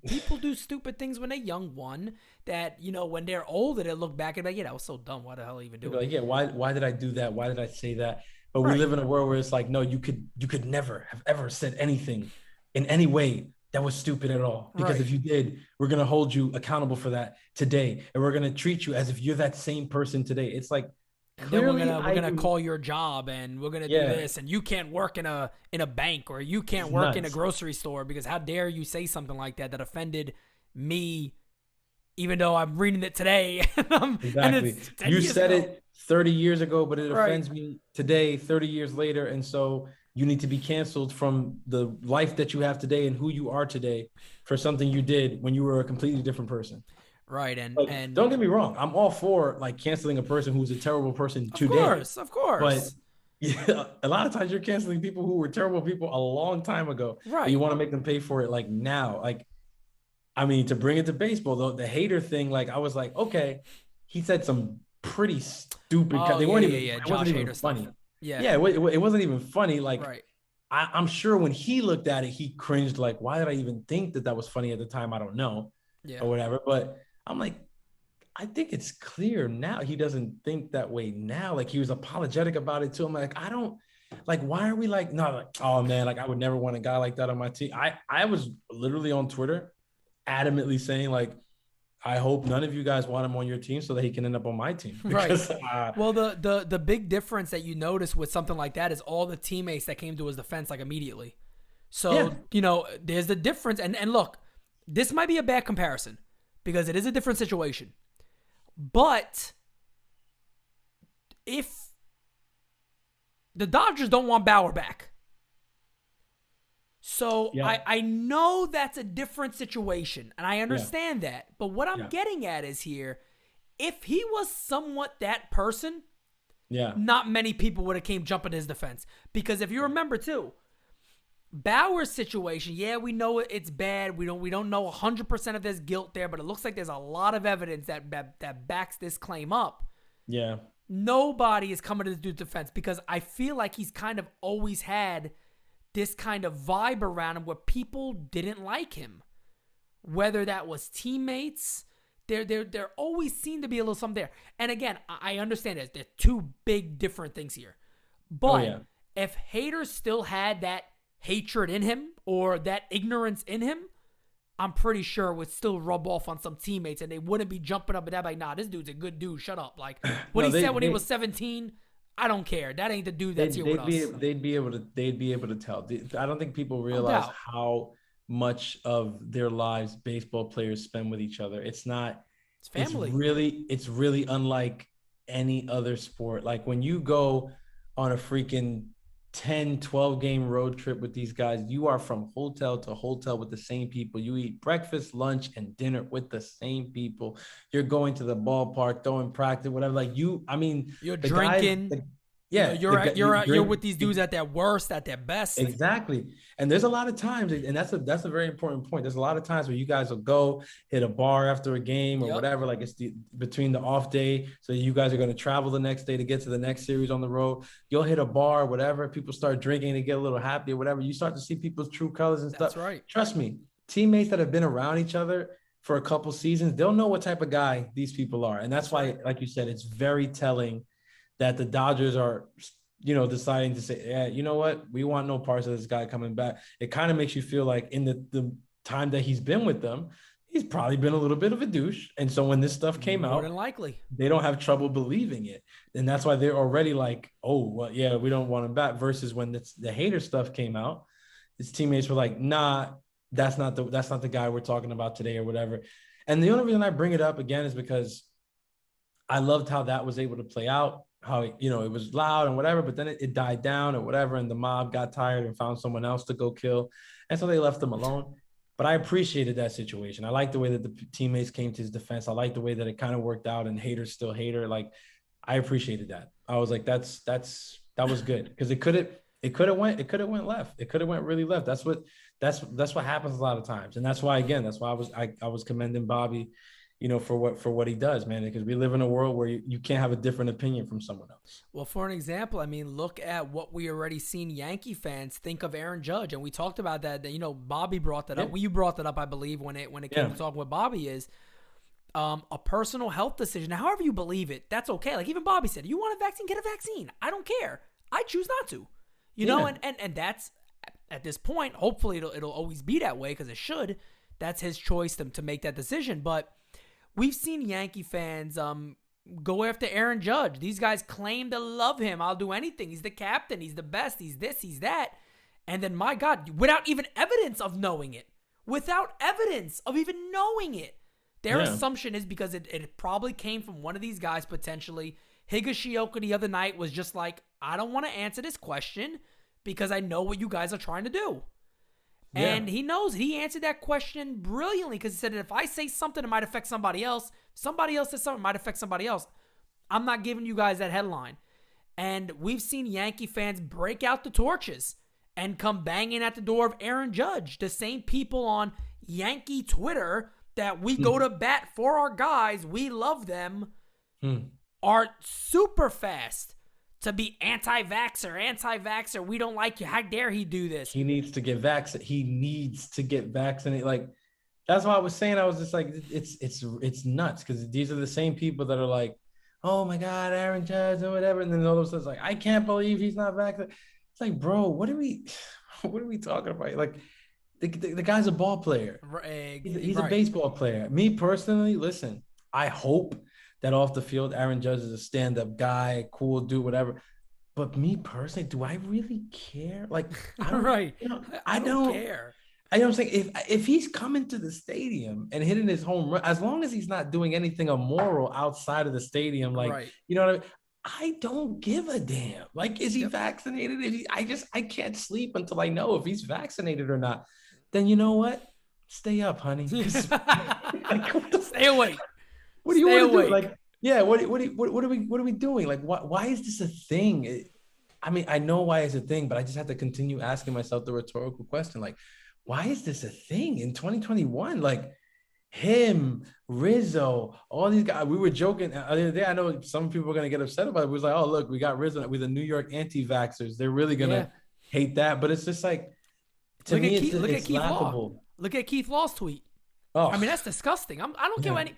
people do stupid things when they're young, that, when they're older, they look back and be like, yeah, that was so dumb. Why the hell even do it? Like, yeah, why did I do that? Why did I say that? But we live in a world where it's like, no, you could never have ever said anything in any way that was stupid at all. Because if you did, we're going to hold you accountable for that today. And we're going to treat you as if you're that same person today. It's like, and then we're gonna call your job and we're gonna do this and you can't work in a bank or you can't work in a grocery store because how dare you say something like that offended me, even though I'm reading it today. Exactly. You said it 30 years ago, but it offends me today, 30 years later, and so you need to be canceled from the life that you have today and who you are today for something you did when you were a completely different person. Right. And don't get me wrong. I'm all for like canceling a person who's a terrible person today. Of course. But a lot of times you're canceling people who were terrible people a long time ago. Right. You want to make them pay for it like now. Like, I mean, to bring it to baseball, though, the hater thing, like I was like, okay, he said some pretty stupid. They weren't even. It wasn't even funny. Stuff. Yeah. It wasn't even funny. Like, I'm sure when he looked at it, he cringed. Like, why did I even think that was funny at the time? I don't know, or whatever. But I'm like, I think it's clear now he doesn't think that way now. Like he was apologetic about it too. I'm like, I don't like, why are we like, no, like, oh man, like I would never want a guy like that on my team. I was literally on Twitter adamantly saying like, I hope none of you guys want him on your team so that he can end up on my team. Because, well, the big difference that you notice with something like that is all the teammates that came to his defense like immediately. So, there's the difference. And look, this might be a bad comparison because it is a different situation. But if the Dodgers don't want Bauer back, so I know that's a different situation, and I understand that. But what I'm getting at is here, if he was somewhat that person, not many people would have came jumping to his defense. Because if you remember too, Bauer's situation, we know it's bad. We don't know 100% of this guilt there, but it looks like there's a lot of evidence that backs this claim up. Yeah. Nobody is coming to this dude's defense because I feel like he's kind of always had this kind of vibe around him where people didn't like him. Whether that was teammates, there always seemed to be a little something there. And again, I understand there's two big different things here. But if haters still had that hatred in him or that ignorance in him, I'm pretty sure it would still rub off on some teammates and they wouldn't be jumping up and down like, nah, this dude's a good dude. Shut up. Like what he said when he was 17, I don't care. That ain't the dude that's here with us. They'd be able to tell. I don't think people realize how much of their lives baseball players spend with each other. It's family. It's really unlike any other sport. Like when you go on a freaking 10, 12 game road trip with these guys, you are from hotel to hotel with the same people. You eat breakfast, lunch, and dinner with the same people. You're going to the ballpark, throwing practice, whatever. Like you're drinking. Yeah, you're with these dudes at their worst, at their best. Exactly. And there's a lot of times, and that's a very important point. There's a lot of times where you guys will go hit a bar after a game or whatever, like it's between the off day. So you guys are going to travel the next day to get to the next series on the road. You'll hit a bar, whatever. People start drinking, they get a little happy or whatever. You start to see people's true colors and stuff. That's right. Trust me, teammates that have been around each other for a couple seasons, they'll know what type of guy these people are. And that's why, like you said, it's very telling that the Dodgers are, deciding to say, yeah, you know what? We want no parts of this guy coming back. It kind of makes you feel like in the time that he's been with them, he's probably been a little bit of a douche. And so when this stuff came out, more than likely, they don't have trouble believing it. And that's why they're already like, oh, well, yeah, we don't want him back. Versus when the hater stuff came out, his teammates were like, nah, that's not the guy we're talking about today or whatever. And the only reason I bring it up again is because I loved how that was able to play out. How, it was loud and whatever, but then it died down or whatever. And the mob got tired and found someone else to go kill. And so they left him alone. But I appreciated that situation. I like the way that the teammates came to his defense. I like the way that it kind of worked out and haters still hater. Like, I appreciated that. I was like, that was good. Because it could have went left. It could have went really left. That's what happens a lot of times. And that's why I was commending Bobby, for what he does, man, because we live in a world where you can't have a different opinion from someone else. Well, for an example, I mean, look at what we already seen Yankee fans think of Aaron Judge. And we talked about that Bobby brought that up. Well, you brought that up, I believe, when it came to talking with Bobby is a personal health decision. Now, however you believe it, that's okay. Like even Bobby said, you want a vaccine, get a vaccine. I don't care. I choose not to, know, and that's at this point, hopefully it'll always be that way because it should. That's his choice to make that decision. But we've seen Yankee fans go after Aaron Judge. These guys claim to love him. I'll do anything. He's the captain. He's the best. He's this. He's that. And then, my God, without even evidence of knowing it, their assumption is because it probably came from one of these guys potentially. Higashioka the other night was just like, I don't want to answer this question because I know what you guys are trying to do. Yeah. And he knows. He answered that question brilliantly because he said, if I say something, it might affect somebody else. Somebody else says something, it might affect somebody else. I'm not giving you guys that headline. And we've seen Yankee fans break out the torches and come banging at the door of Aaron Judge. The same people on Yankee Twitter that we go to bat for our guys, we love them, are super fast to be anti-vaxxer. We don't like you. How dare he do this? He needs to get vaccinated. Like, that's why I was saying, I was just like, it's nuts because these are the same people that are like, oh my God, Aaron Judge or whatever. And then all of a sudden it's like, I can't believe he's not vaccinated. It's like, bro, what are we talking about? Like, the guy's a ball player. He's a baseball player. Me personally, listen, I hope that off the field, Aaron Judge is a stand-up guy, cool dude, whatever. But me personally, do I really care? Like, I don't, I don't care. I don't think if he's coming to the stadium and hitting his home run, as long as he's not doing anything immoral outside of the stadium, like, you know what I mean? I don't give a damn. Like, is he vaccinated? I can't sleep until I know if he's vaccinated or not. Then you know what? Stay up, honey. Stay awake. What do you want to do? Like, yeah, what are we doing? Like, why is this a thing? I mean, I know why it's a thing, but I just have to continue asking myself the rhetorical question. Like, why is this a thing in 2021? Like, him, Rizzo, all these guys. We were joking the other day. I know some people are going to get upset about it. We was like, oh, look, we got Rizzo with the New York anti-vaxxers. They're really going to hate that. But it's just like, to me, it's laughable. Look at Keith Law's tweet. Oh, I mean, that's disgusting. I don't care any.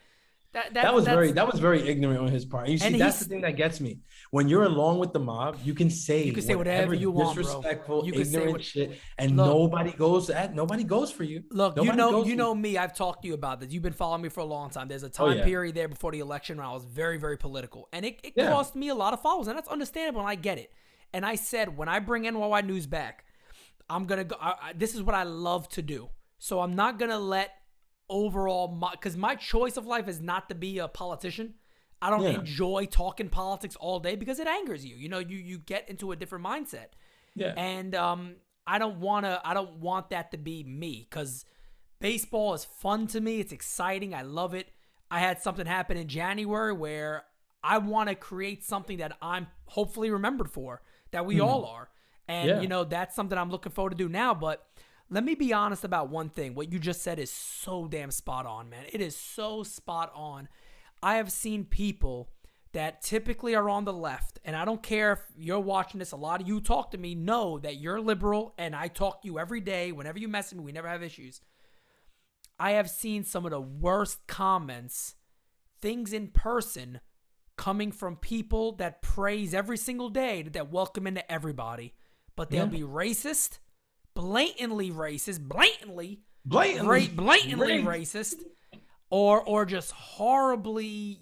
That was very ignorant on his part. You see, that's the thing that gets me. When you're along with the mob, you can say whatever you want, disrespectful, bro. Ignorant shit, and nobody goes for you. Look, you know me. I've talked to you about this. You've been following me for a long time. There's a time period there before the election when I was very, very political, and it cost me a lot of followers, and that's understandable, and I get it. And I said, when I bring NYY News back, I'm gonna go. This is what I love to do, so I'm not gonna let overall, because my choice of life is not to be a politician. I don't enjoy talking politics all day because it angers you. You know, you get into a different mindset. Yeah. And I don't want that to be me because baseball is fun to me. It's exciting. I love it. I had something happen in January where I want to create something that I'm hopefully remembered for, that we all are. And, that's something I'm looking forward to do now. But let me be honest about one thing. What you just said is so damn spot on, man. It is so spot on. I have seen people that typically are on the left, and I don't care if you're watching this, a lot of you talk to me, know that you're liberal, and I talk to you every day. Whenever you message me, we never have issues. I have seen some of the worst comments, things in person, coming from people that praise every single day, that welcome into everybody. But they'll be racist, blatantly racist, blatantly racist, or just horribly,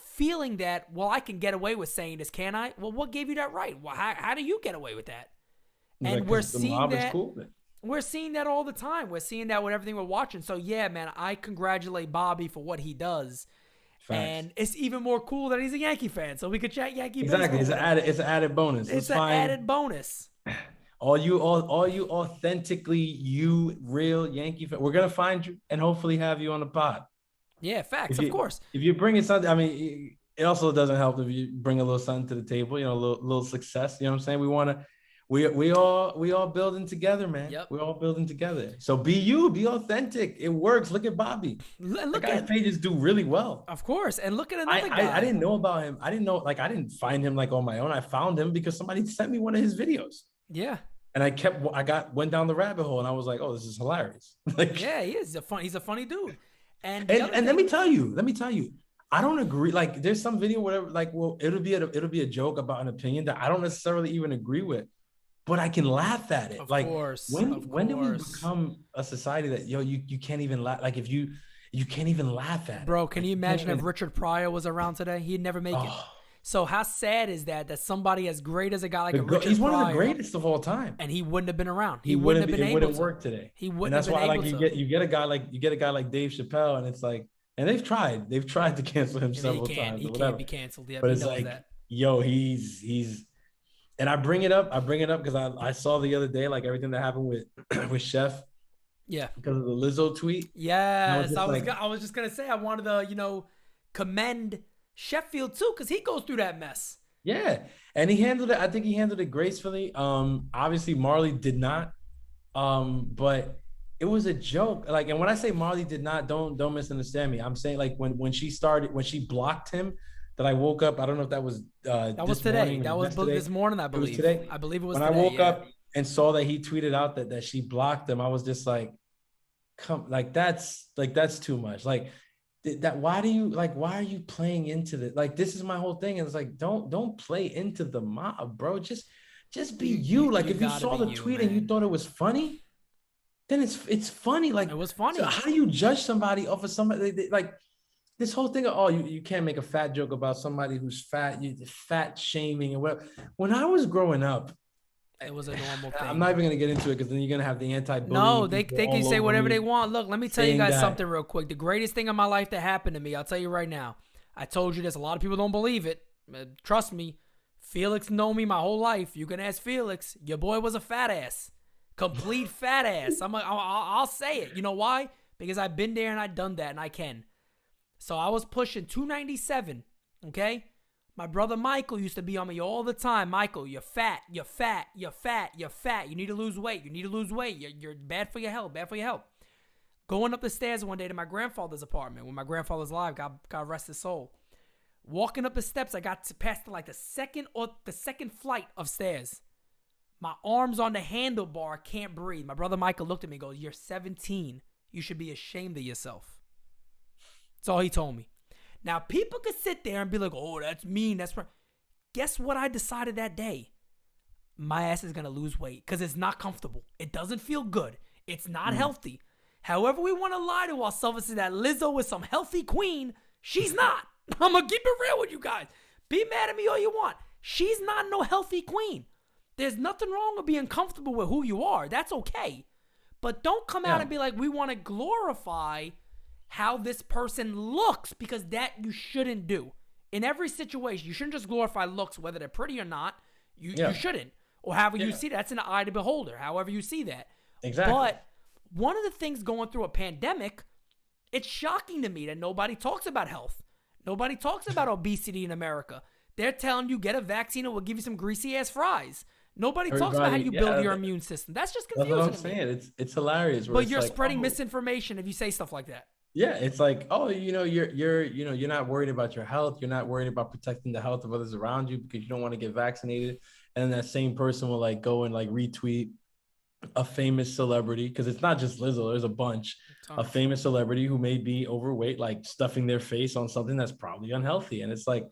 feeling that, well, I can get away with saying this, can I? Well, what gave you that right? Well, how do you get away with that? And we're seeing that. Cool, we're seeing that all the time. We're seeing that with everything we're watching. So, yeah, man, I congratulate Bobby for what he does. Facts. And it's even more cool that he's a Yankee fan, so we could chat Yankee baseball. Exactly, it's an added bonus. It's an added bonus. All you authentically real Yankee fan, we're gonna find you and hopefully have you on the pod. Yeah, facts, of course. If you're bringing something, I mean, it also doesn't help if you bring a little something to the table. A little success. You know what I'm saying? We all building together, man. Yep. We're all building together. So be you, be authentic. It works. Look at Bobby. Look at pages do really well. Of course. And look at another guy. I didn't know about him. I didn't know, I didn't find him on my own. I found him because somebody sent me one of his videos. Yeah. And went down the rabbit hole and I was like, oh, this is hilarious. Yeah, he is he's a funny dude. And let me tell you, I don't agree. There's some video, whatever, it'll be a joke about an opinion that I don't necessarily even agree with. But I can laugh at it. Of course. When did we become a society that you can't even laugh? If you can't even laugh at it. Bro, can you imagine if Richard Pryor was around today? He'd never make it. So how sad is that somebody as great as a guy like Richard Pryor, he's one of the greatest of all time, and he wouldn't have been around. He wouldn't have been able to. It wouldn't work today. He wouldn't have been able to. And that's why you get a guy like Dave Chappelle, and it's and they've tried to cancel him several times. He can't be canceled yet. But it's he's. And I bring it up because I saw the other day, everything that happened with Chef. Yeah. Because of the Rizzo tweet. Yes. I was just going to say, I wanted to, commend Sheffield too, because he goes through that mess. Yeah. And I think he handled it gracefully. Obviously Marley did not. But it was a joke. And when I say Marley did not, don't misunderstand me. I'm saying when she blocked him, that I woke up. I don't know if that was today. That was this morning, I believe. It was today. I believe it was when today. I woke up and saw that he tweeted out that she blocked him. I was just that's too much. Why are you playing into this? This is my whole thing. And it's don't play into the mob, bro. Just be you. If you saw the tweet and you thought it was funny, then it's funny. It was funny. So how do you judge somebody off of somebody this whole thing of, you can't make a fat joke about somebody who's fat, fat shaming and whatever. When I was growing up, it was a normal thing. I'm not even going to get into it because then you're going to have the anti-bullying. No, they can say whatever they want. Look, let me tell you guys something real quick. The greatest thing in my life that happened to me, I'll tell you right now. I told you this. A lot of people don't believe it. Trust me. Felix known me my whole life. You can ask Felix. Your boy was a fat ass. Complete fat ass. I'll say it. You know why? Because I've been there and I've done that and I can. So I was pushing 297, okay? My brother Michael used to be on me all the time. Michael, you're fat, you're fat, you're fat, you're fat. You need to lose weight. You need to lose weight. You're bad for your health, bad for your health. Going up the stairs one day to my grandfather's apartment when my grandfather's alive, God rest his soul. Walking up the steps, I got to past the second flight of stairs. My arms on the handlebar, can't breathe. My brother Michael looked at me and goes, you're 17. You should be ashamed of yourself. That's all he told me. Now, people could sit there and be like, oh, that's mean. That's right. Guess what I decided that day? My ass is going to lose weight because it's not comfortable. It doesn't feel good. It's not healthy. However we want to lie to ourselves and say that Lizzo is some healthy queen, she's not. I'm going to keep it real with you guys. Be mad at me all you want. She's not no healthy queen. There's nothing wrong with being comfortable with who you are. That's okay. But don't come out and be like, we want to glorify how this person looks, because that you shouldn't do. In every situation, you shouldn't just glorify looks, whether they're pretty or not. You shouldn't. Or however you see that. That's an eye to beholder, however you see that. Exactly. But one of the things going through a pandemic, it's shocking to me that nobody talks about health. Nobody talks about obesity in America. They're telling you get a vaccine, it will give you some greasy ass fries. Nobody talks about how you build your immune system. That's just confusing. That's what I'm saying. It's hilarious. But you're spreading misinformation if you say stuff like that. Yeah, it's like, oh, you're not worried about your health. You're not worried about protecting the health of others around you because you don't want to get vaccinated. And that same person will like go and like retweet a famous celebrity, because it's not just Lizzo. There's a bunch. A famous celebrity who may be overweight, like stuffing their face on something that's probably unhealthy. And it's like,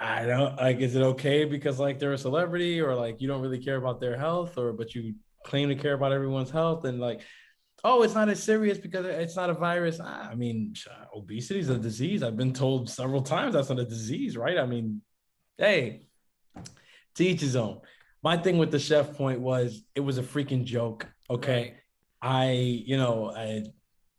I don't like, is it okay because like they're a celebrity, or like you don't really care about their health, or but you claim to care about everyone's health, and like, oh, it's not as serious because it's not a virus. I mean, obesity is a disease. I've been told several times that's not a disease, right? I mean, hey, to each his own. My thing with the chef point was it was a freaking joke. Okay. Right.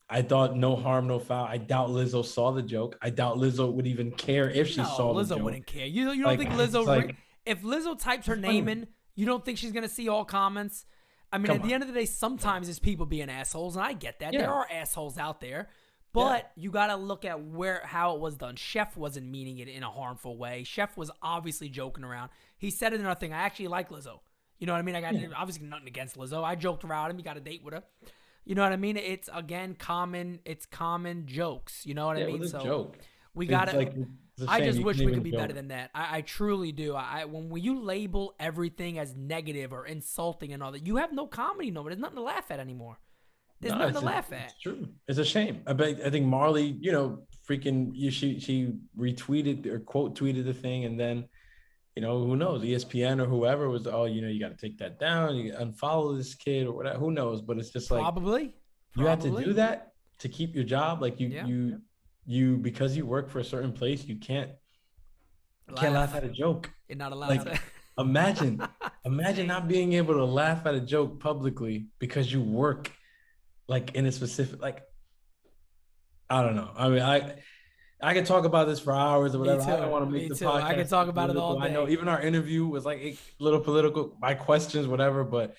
I thought no harm, no foul. I doubt Lizzo saw the joke. I doubt Lizzo would even care if she saw the joke. Lizzo wouldn't care. You don't think Lizzo, if Lizzo types her name in, you don't think she's going to see all comments? I mean, at the end of the day, sometimes it's people being assholes, and I get that. Yeah. There are assholes out there, but you got to look at how it was done. Chef wasn't meaning it in a harmful way. Chef was obviously joking around. He said it in our thing. I actually like Lizzo. You know what I mean? I got obviously nothing against Lizzo. I joked around him. He got a date with her. You know what I mean? It's again common jokes. You know what I mean? It was a joke. We got to. I just wish we could be better than that. I truly do. When you label everything as negative or insulting and all that, you have no comedy no more. There's nothing to laugh at anymore. There's nothing to laugh at. It's true. It's a shame. I think Marley, she retweeted or quote tweeted the thing, and then, who knows, ESPN or whoever was, you got to take that down. You unfollow this kid or whatever. Who knows? But it's just like probably you have to do that to keep your job. Like you because you work for a certain place, you can't laugh at a joke. You're not allowed like, to. Imagine not being able to laugh at a joke publicly because you work like in a specific, like, I don't know. I mean, I could talk about this for hours or whatever. I don't want to make the podcast. I could talk about it all day. I know even our interview was like a little political, my questions, whatever. But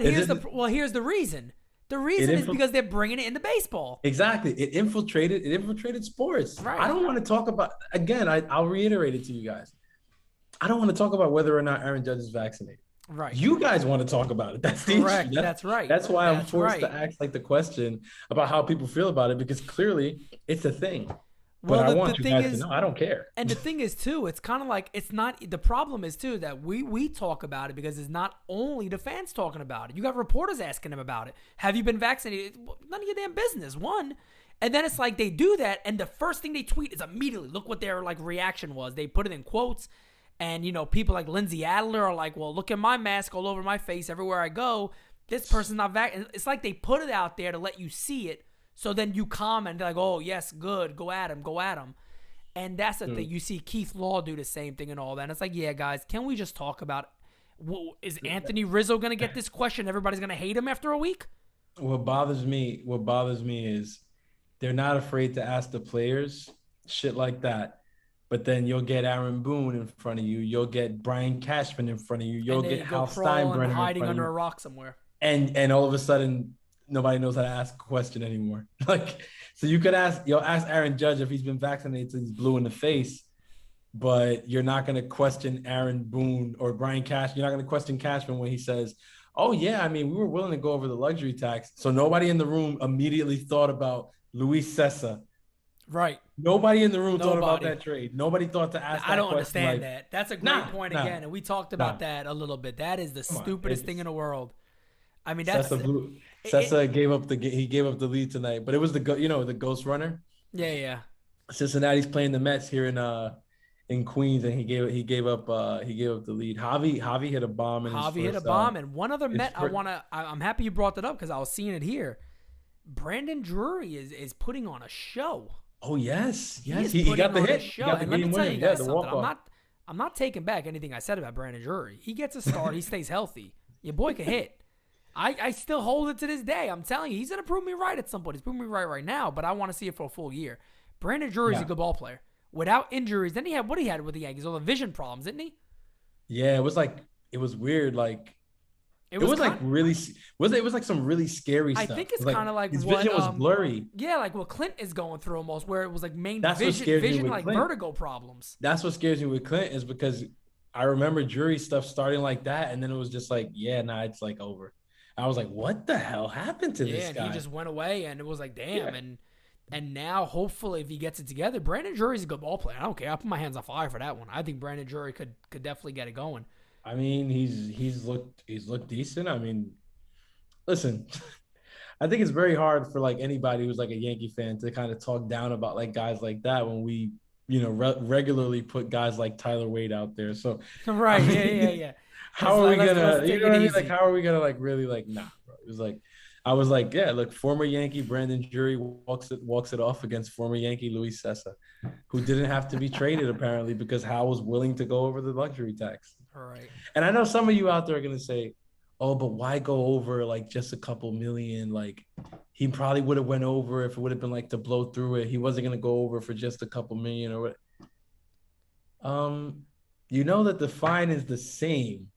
here's the reason. The reason is because they're bringing it into baseball. Exactly. It infiltrated sports. Right. I don't want to talk about, again, I'll reiterate it to you guys. I don't want to talk about whether or not Aaron Judge is vaccinated. Right. You guys want to talk about it. That's correct. That's right. That's why I'm forced to ask like the question about how people feel about it, because clearly it's a thing. But I want you guys to know I don't care. And the thing is too, it's kind of like, it's not, the problem is too that we talk about it because it's not only the fans talking about it. You got reporters asking them about it. Have you been vaccinated? None of your damn business. One. And then it's like they do that, and the first thing they tweet is immediately, look what their like reaction was. They put it in quotes, and people like Lindsay Adler are like, well, look at my mask all over my face everywhere I go. This person's not vaccinated. It's like they put it out there to let you see it. So then you comment like, oh, yes, good. Go at him. And that's the thing. You see Keith Law do the same thing and all that. And it's like, yeah, guys, can we just talk about is Anthony Rizzo going to get this question? Everybody's going to hate him after a week? What bothers me is they're not afraid to ask the players shit like that. But then you'll get Aaron Boone in front of you. You'll get Brian Cashman in front of you. You'll get Hal Steinbrenner hiding under a rock somewhere. And all of a sudden, nobody knows how to ask a question anymore. Like, so you'll ask Aaron Judge if he's been vaccinated till he's blue in the face, but you're not going to question Aaron Boone or Brian Cash. You're not going to question Cashman when he says, oh yeah, I mean, we were willing to go over the luxury tax. So nobody in the room immediately thought about Luis Cessa. Right. Nobody in the room thought about that trade. Nobody thought to ask that question. I don't understand that. That's a great point again, and we talked about that a little bit. That is the stupidest thing in the world. I mean, that's Cessa gave up the lead tonight, but it was the ghost runner. Yeah. Cincinnati's playing the Mets here in Queens, and he gave up the lead. Javi hit a bomb. And one other Met I'm happy you brought that up because I was seeing it here. Brandon Drury is putting on a show. Oh yes, he got the hit. And let me tell you guys something. I'm not taking back anything I said about Brandon Drury. He gets a start. He stays healthy. Your boy can hit. I still hold it to this day. I'm telling you, he's going to prove me right at some point. He's proving me right now, but I want to see it for a full year. Brandon Drury's a good ball player. Without injuries, then he had with the Yankees, all the vision problems, didn't he? Yeah, it was weird. Like, It was like really it was like some really scary stuff. I think it's like, kind of like his what, vision was blurry. Yeah, like what Clint is going through almost, where it was like That's what scares me with like Clint. vertigo problems. That's what scares me with Clint is because I remember jury stuff starting like that, and then it was just like, yeah, nah, it's like over. I was like, what the hell happened to this guy? Yeah, and he just went away, and it was like, damn. Yeah. And now, hopefully, if he gets it together, Brandon Drury's a good ball player. I don't care. I'll put my hands on fire for that one. I think Brandon Drury could definitely get it going. I mean, he's looked decent. I mean, listen, I think it's very hard for like anybody who's like a Yankee fan to kind of talk down about like guys like that when we, regularly put guys like Tyler Wade out there. So right, I mean, yeah. How are we gonna? You know what I mean? Like, how are we gonna like really like? Nah, bro. It was like, I was like, yeah, look, former Yankee Brandon Drury walks it off against former Yankee Luis Sessa, who didn't have to be traded apparently because Hal was willing to go over the luxury tax. All right. And I know some of you out there are gonna say, oh, but why go over like just a couple million? Like, he probably would have went over if it would have been like to blow through it. He wasn't gonna go over for just a couple million or what. You know that the fine is the same.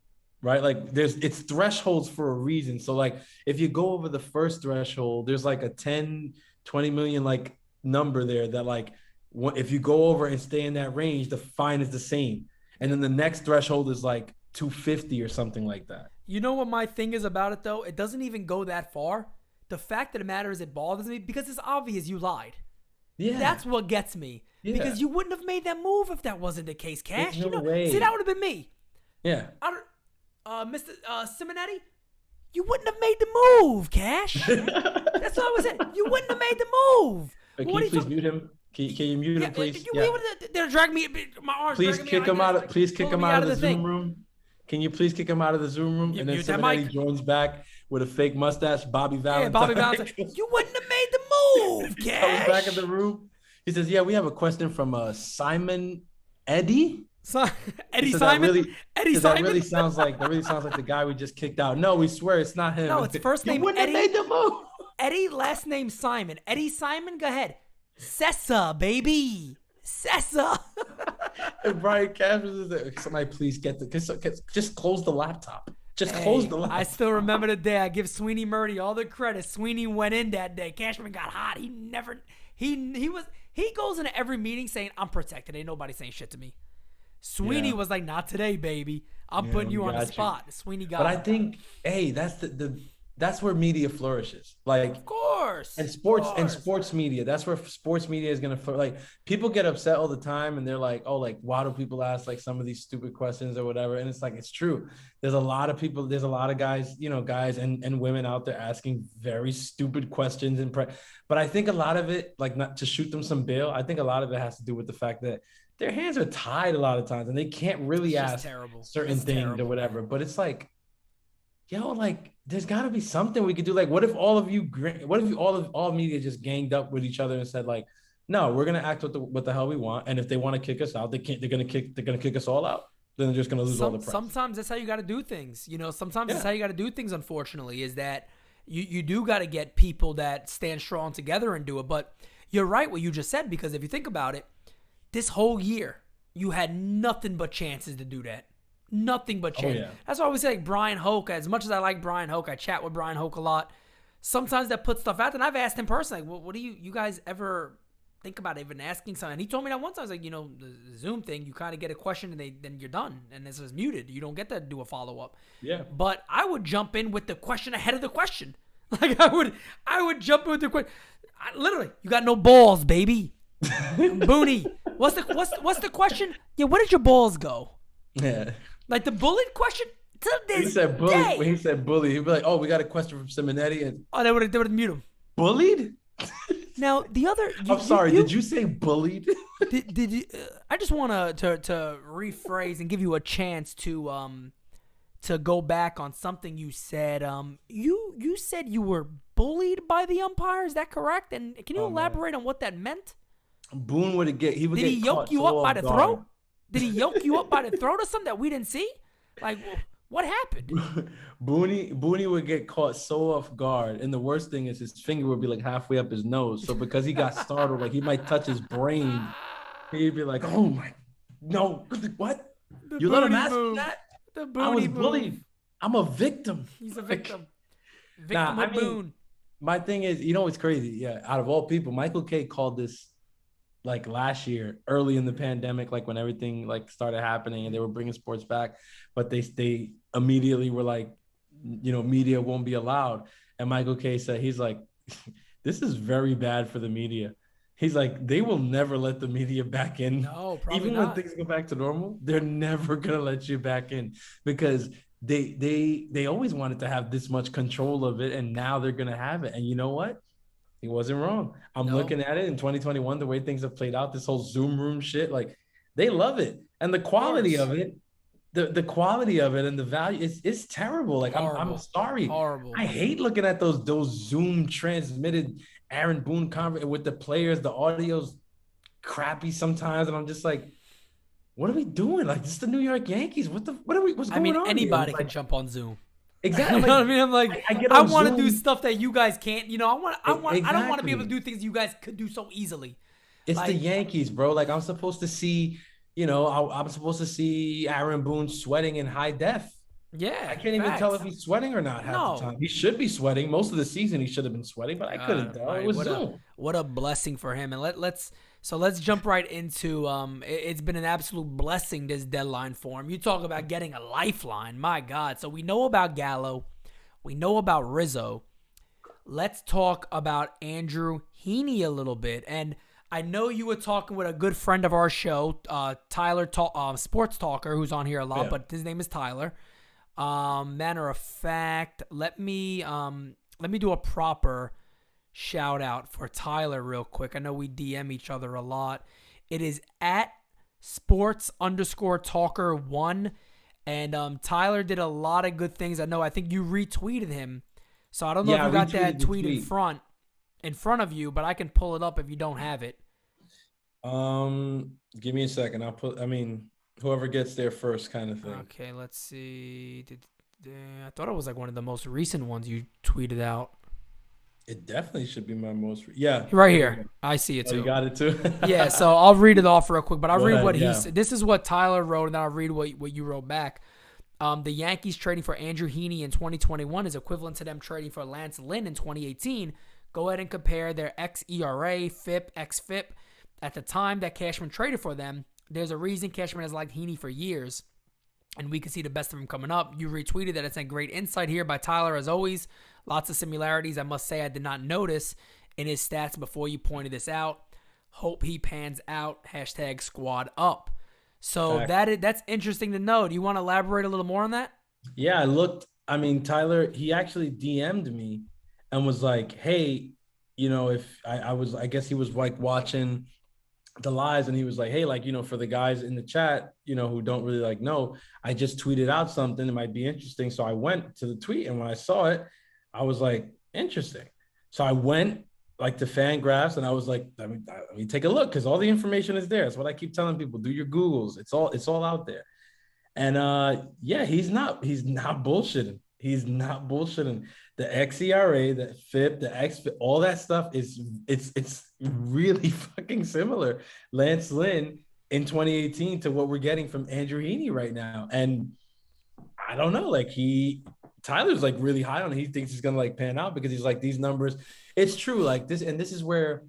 Right? Like it's thresholds for a reason. So like if you go over the first threshold, there's like a 10, 20 million like number there that like if you go over and stay in that range, the fine is the same. And then the next threshold is like 250 or something like that. You know what my thing is about it though? It doesn't even go that far. The fact of the matter is it bothers me because it's obvious you lied. Yeah. That's what gets me. Yeah. Because you wouldn't have made that move if that wasn't the case, Cash. No way. See, that would have been me. Yeah. Mr. Simonetti, you wouldn't have made the move, Cash. That's what I was saying. You wouldn't have made the move. Can you please mute him? Can you mute him, please? They're dragging me. My arms. Please kick him out. Please kick him out of the Zoom room. Can you please kick him out of the Zoom room? And then Simonetti joins back with a fake mustache, Bobby Valentine. Yeah, Bobby Valentine. You wouldn't have made the move, Cash. Comes back in the room. He says, "Yeah, we have a question from Simon Eddie." Eddie Simon. Eddie Simon. That really sounds like the guy we just kicked out. No, we swear it's not him. No, it's first name Eddie. Made the move. Eddie, last name Simon. Eddie Simon. Go ahead. Sessa, baby. Sessa. And Brian Cash was there. Somebody please just close the laptop. Just close the laptop. I still remember the day. I give Sweeney Murdy all the credit. Sweeney went in that day. Cashman got hot. He goes into every meeting saying, "I'm protected. Ain't nobody saying shit to me." Sweeney was like, "Not today, baby. I'm putting you on the spot." Sweeney got. But I think, hey, that's where media flourishes. Like, of course, and sports media. That's where sports media is gonna like. People get upset all the time, and they're like, "Oh, like why do people ask like some of these stupid questions or whatever?" And it's like it's true. There's a lot of people. There's a lot of guys, guys and women out there asking very stupid questions but I think a lot of it, like not to shoot them some bail. I think a lot of it has to do with the fact that their hands are tied a lot of times and they can't really ask certain things or whatever. But it's like, like there's got to be something we could do. Like, what if all media just ganged up with each other and said like, no, we're gonna act what the hell we want, and if they want to kick us out, they're gonna kick us all out. Then they're just gonna lose all the press. Sometimes that's how you got to do things. Sometimes that's how you got to do things. Unfortunately, is that you do got to get people that stand strong together and do it. But you're right what you just said, because if you think about it. This whole year, you had nothing but chances to do that. Nothing but chances. Yeah. That's why I always say like Brian Hoke. As much as I like Brian Hoke, I chat with Brian Hoke a lot. Sometimes that puts stuff out there. And I've asked him personally, like, what do you guys ever think about even asking something? And he told me that once. I was like, the Zoom thing, you kind of get a question and then you're done. And this is muted. You don't get to do a follow-up. Yeah. But I would jump in with the question ahead of the question. Like I would jump in with the question. Literally, you got no balls, baby. Booney, what's the question? Yeah, where did your balls go? Yeah, like the bullied question. To this he said bully. day. When he said bully, he'd be like, "Oh, we got a question from Simonetti." And they would mute him. Bullied? Now the other. I'm sorry. Did you say bullied? Did you? I just want to rephrase and give you a chance to go back on something you said. You said you were bullied by the umpire. Is that correct? And can you elaborate on what that meant? Boone would get. Did he yoke you up by the throat? Did he yoke you up by the throat or something that we didn't see? Like, what happened? Booney would get caught so off guard, and the worst thing is his finger would be like halfway up his nose. So because he got startled, like he might touch his brain, he'd be like, "Oh my, no, what? You let him ask me that? I was bullied." I'm a victim. He's a Like, victim. nah, Victim I of mean, Boone. my thing is, it's crazy. Yeah, out of all people, Michael K called this like last year, early in the pandemic, like when everything like started happening and they were bringing sports back, but they immediately were like, media won't be allowed. And Michael K said, he's like, this is very bad for the media. He's like, they will never let the media back in. No, probably Even not. when things go back to normal, they're never gonna let you back in because they always wanted to have this much control of it, and now they're gonna have it. And you know what? He wasn't wrong. I'm No. looking at it in 2021, the way things have played out, this whole Zoom room shit, like they love it. And the quality of it, the quality of it and the value is terrible. Like I'm sorry. Horrible. I hate looking at those Zoom transmitted Aaron Boone conference with the players, the audio's crappy sometimes. And I'm just like, what are we doing? Like, this is the New York Yankees. What's going on? Anybody here? can jump on Zoom. Exactly. You know what I mean? I'm like, I want to do stuff that you guys can't. I don't want to be able to do things you guys could do so easily. It's like, the Yankees, bro. Like, I'm supposed to see, I'm supposed to see Aaron Boone sweating in high def. Yeah. I can't even tell if he's sweating or not half the time. He should be sweating. Most of the season, he should have been sweating, but I couldn't tell. Right. It was Zoom. What a blessing for him. And let's jump right into it's been an absolute blessing, this deadline for him. You talk about getting a lifeline. My God. So we know about Gallo. We know about Rizzo. Let's talk about Andrew Heaney a little bit. And I know you were talking with a good friend of our show, Tyler, sports talker, who's on here a lot, but his name is Tyler. Matter of fact, let me do a proper shout out for Tyler real quick. I know we DM each other a lot. It is at sports_talker1. And Tyler did a lot of good things. I think you retweeted him. So I don't know if you got that tweet in front of you, but I can pull it up if you don't have it. Give me a second. Whoever gets there first kind of thing. Okay, let's see. I thought it was like one of the most recent ones you tweeted out. It definitely should be my most. Right here. I see it too. You got it too? Yeah, so I'll read it off real quick, but I'll read what he said. This is what Tyler wrote, and then I'll read what you wrote back. The Yankees trading for Andrew Heaney in 2021 is equivalent to them trading for Lance Lynn in 2018. Go ahead and compare their xERA, FIP, xFIP. At the time that Cashman traded for them, there's a reason Cashman has liked Heaney for years, and we can see the best of him coming up. You retweeted that. It's a great insight here by Tyler, as always. Lots of similarities. I must say I did not notice in his stats before you pointed this out. Hope he pans out. # squad up. So that's interesting to know. Do you want to elaborate a little more on that? Yeah, I looked. Tyler, he actually DM'd me and was like, hey, if I guess he was like watching the lives, and he was like, hey, like, for the guys in the chat, who don't really like know, I just tweeted out something. It might be interesting. So I went to the tweet, and when I saw it, I was like, interesting. So I went like to Fangraphs, and I was like, let me take a look, because all the information is there. That's what I keep telling people. Do your Googles. It's all out there. And he's not bullshitting. He's not bullshitting. The xERA, the FIP, the xFIP, all that stuff it's really fucking similar. Lance Lynn in 2018 to what we're getting from Andrew Heaney right now. And I don't know, like Tyler's like really high on it. He thinks he's gonna like pan out because he's like, these numbers, it's true. Like this, and this is where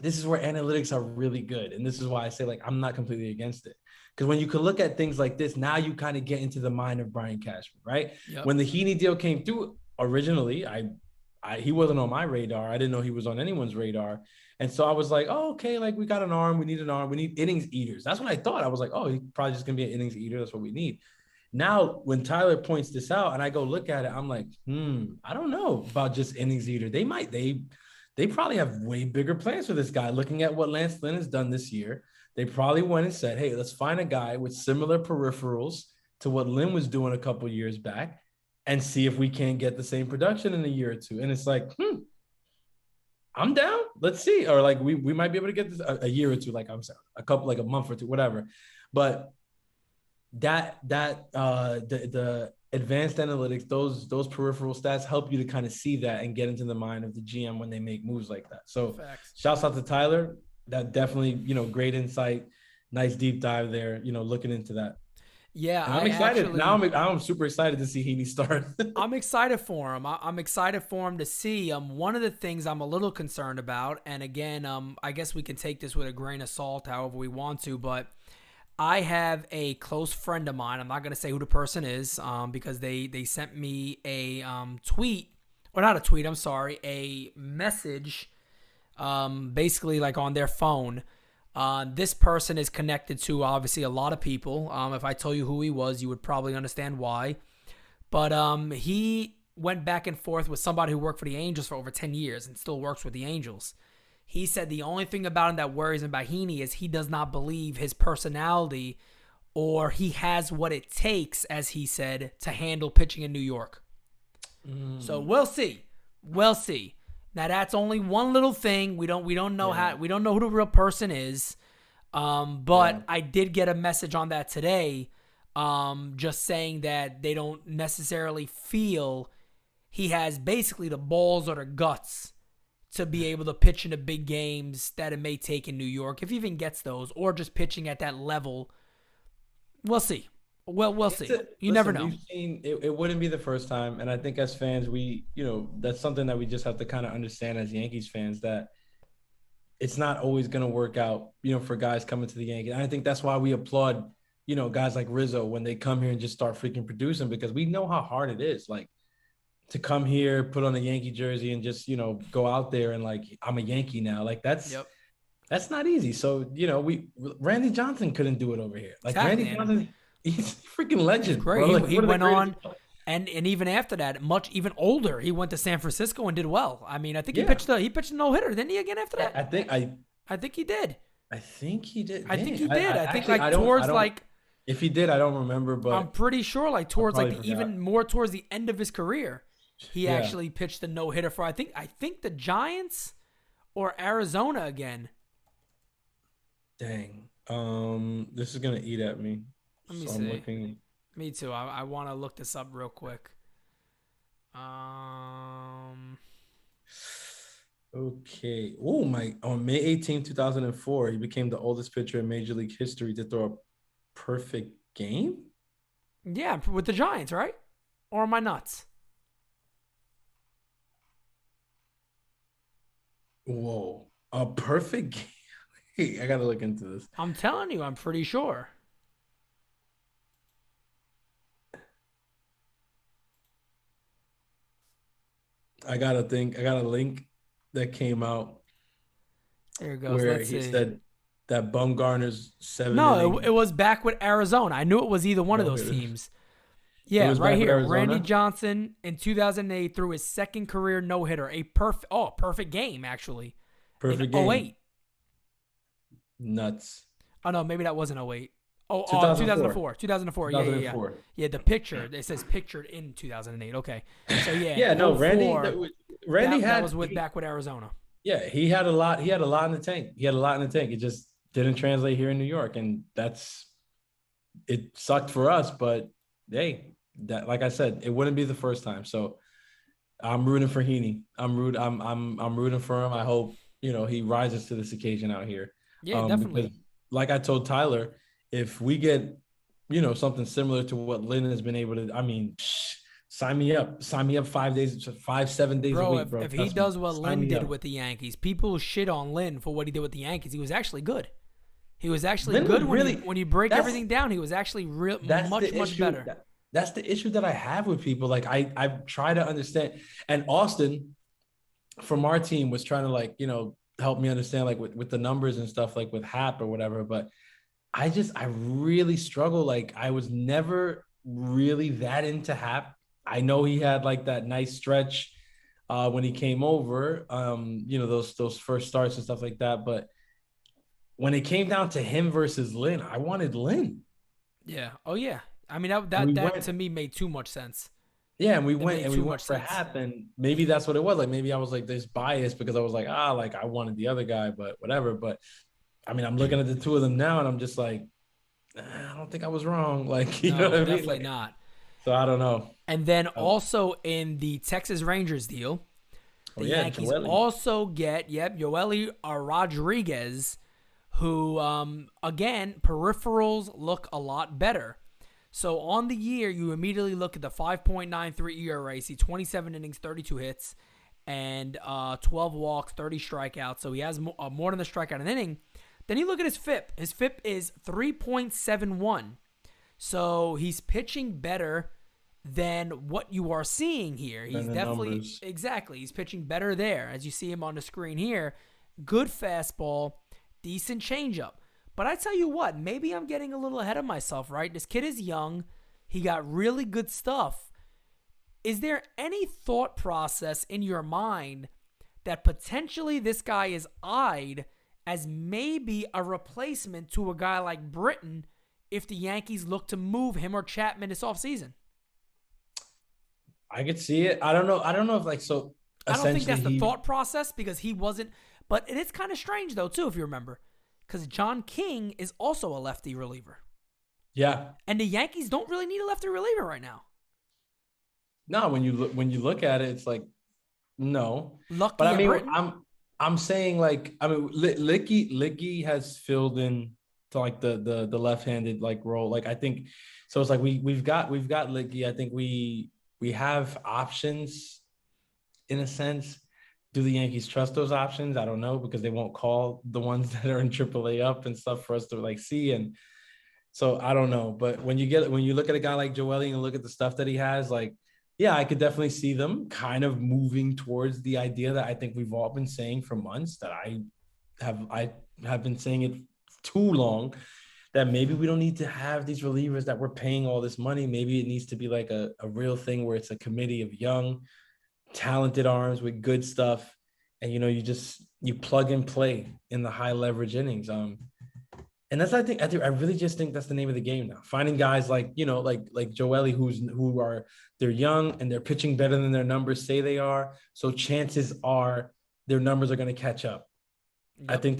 analytics are really good. And this is why I say, like, I'm not completely against it. Because when you can look at things like this, now you kind of get into the mind of Brian Cashman, right? Yep. When the Heaney deal came through, originally, he wasn't on my radar. I didn't know he was on anyone's radar. And so I was like, oh, okay, like we got an arm. We need an arm. We need innings eaters. That's what I thought. I was like, oh, he's probably just going to be an innings eater. That's what we need. Now, when Tyler points this out and I go look at it, I'm like, I don't know about just innings eater. They probably have way bigger plans for this guy. Looking at what Lance Lynn has done this year, they probably went and said, hey, let's find a guy with similar peripherals to what Lynn was doing a couple years back and see if we can get the same production in a year or two. And it's like, I'm down. Let's see. Or like we might be able to get this a year or two, like I'm saying, a month or two, whatever. But the advanced analytics, those peripheral stats help you to kind of see that and get into the mind of the GM when they make moves like that. So shouts out to Tyler. That definitely, great insight, nice deep dive there, looking into that. Yeah, And I'm excited. Now I'm super excited to see Heaney start. I'm excited for him. I'm excited for him to see. One of the things I'm a little concerned about, and again, I guess we can take this with a grain of salt, however we want to, but I have a close friend of mine. I'm not going to say who the person is, because they sent me a tweet, or not a tweet. I'm sorry, a message, basically like on their phone. This person is connected to obviously a lot of people. If I told you who he was, you would probably understand why. But he went back and forth with somebody who worked for the Angels for over 10 years and still works with the Angels. He said the only thing about him that worries him about Heaney is he does not believe his personality or he has what it takes, as he said, to handle pitching in New York. So we'll see. We'll see. Now that's only one little thing. We don't know we don't know who the real person is. But I did get a message on that today, just saying that they don't necessarily feel he has basically the balls or the guts to be able to pitch in the big games that it may take in New York, if he even gets those, or just pitching at that level. We'll see. We'll see. You never know. We've seen it wouldn't be the first time, and I think as fans, that's something that we just have to kind of understand as Yankees fans, that it's not always going to work out, for guys coming to the Yankees. And I think that's why we applaud, guys like Rizzo when they come here and just start freaking producing, because we know how hard it is. Like, to come here, put on a Yankee jersey and just, go out there and like, I'm a Yankee now. Like that's not easy. So, Randy Johnson couldn't do it over here. Like Randy Johnson, he's a freaking legend. Great. Bro. Like, he went on and even after that, even older, he went to San Francisco and did well. I mean, I think he pitched a no-hitter, didn't he, again after that? I think he did. I think he did. I think he did. I think if he did, I don't remember, but I'm pretty sure like towards like even more towards the end of his career, he actually pitched a no-hitter for I think the Giants or Arizona again. Dang. This is gonna eat at me. Let me see. Me too. I want to look this up real quick. Okay. On May 18, 2004, he became the oldest pitcher in Major League history to throw a perfect game? Yeah, with the Giants, right? Or am I nuts? Whoa. A perfect game? Hey, I got to look into this. I'm telling you, I'm pretty sure. I got a link that came out. There it goes. Where he said that Bumgarner's 7. No, it was back with Arizona. I knew it was either one of those teams. Yeah, right here. Randy Johnson in 2008 threw his second career no-hitter. A perfect game, actually. Perfect game. 08. Nuts. Oh, no, maybe that wasn't 08. 2004. 2004. Yeah. Yeah, the picture. It says pictured in 2008. Okay. So, yeah. Yeah, no, Randy that was back with Arizona. Yeah, he had a lot in the tank. It just didn't translate here in New York, and it sucked for us, but hey, that, like I said, it wouldn't be the first time. So I'm rooting for Heaney. I'm rooting for him. I hope, he rises to this occasion out here. Yeah, definitely. Because, like I told Tyler, if we get, something similar to what Lynn has been able to, sign me up 7 days a week, bro. If he does what Lynn did with the Yankees, people shit on Lynn for what he did with the Yankees. He was actually good. He was actually good when you break everything down. He was actually much better. That's the issue that I have with people. Like I try to understand, and Austin from our team was trying to help me understand with the numbers and stuff, like with Hap or whatever. But I really struggle. Like I was never really that into Hap. I know he had that nice stretch when he came over, those first starts and stuff like that. But when it came down to him versus Lynn, I wanted Lynn. Yeah. Oh yeah. I mean that to me made too much sense. Yeah, and we went for Hap, and maybe that's what it was. Like maybe I was this biased because I was I wanted the other guy, but whatever. But I mean, I'm looking at the two of them now, and I'm just I don't think I was wrong. Know what I mean? Definitely not. So I don't know. And then also in the Texas Rangers deal, the Yankees also get Yoeli Rodriguez, who again peripherals look a lot better. So on the year, you immediately look at the 5.93 ERA. See 27 innings, 32 hits, and 12 walks, 30 strikeouts. So he has more than the strikeout an inning. Then you look at his FIP. His FIP is 3.71. So he's pitching better than what you are seeing here. He's definitely numbers. Exactly. He's pitching better there, as you see him on the screen here. Good fastball, decent changeup. But I tell you what, maybe I'm getting a little ahead of myself, right? This kid is young. He got really good stuff. Is there any thought process in your mind that potentially this guy is eyed as maybe a replacement to a guy like Britton if the Yankees look to move him or Chapman this offseason? I could see it. I don't know if like so. I don't think that's the thought process because he wasn't. But it is kind of strange though too, if you remember, because John King is also a lefty reliever. Yeah, and the Yankees don't really need a lefty reliever right now. No, when you look at it, it's like no. Lucky, but I mean, Britton? I'm saying like Licky has filled in to like the left-handed like role. Like I think so. It's like we've got Licky. I think we have options in a sense. Do the Yankees trust those options? I don't know because they won't call the ones that are in AAA up and stuff for us to like see. And so I don't know. But when you look at a guy like Joely and look at the stuff that he has, like, yeah, I could definitely see them kind of moving towards the idea that I think we've all been saying for months, that I have been saying it too long, that maybe we don't need to have these relievers that we're paying all this money. Maybe it needs to be like a real thing where it's a committee of young, talented arms with good stuff. And, you plug and play in the high leverage innings. And that's, I really just think that's the name of the game now. Finding guys like Joely, they're young and they're pitching better than their numbers say they are. So chances are their numbers are going to catch up. Yep. I think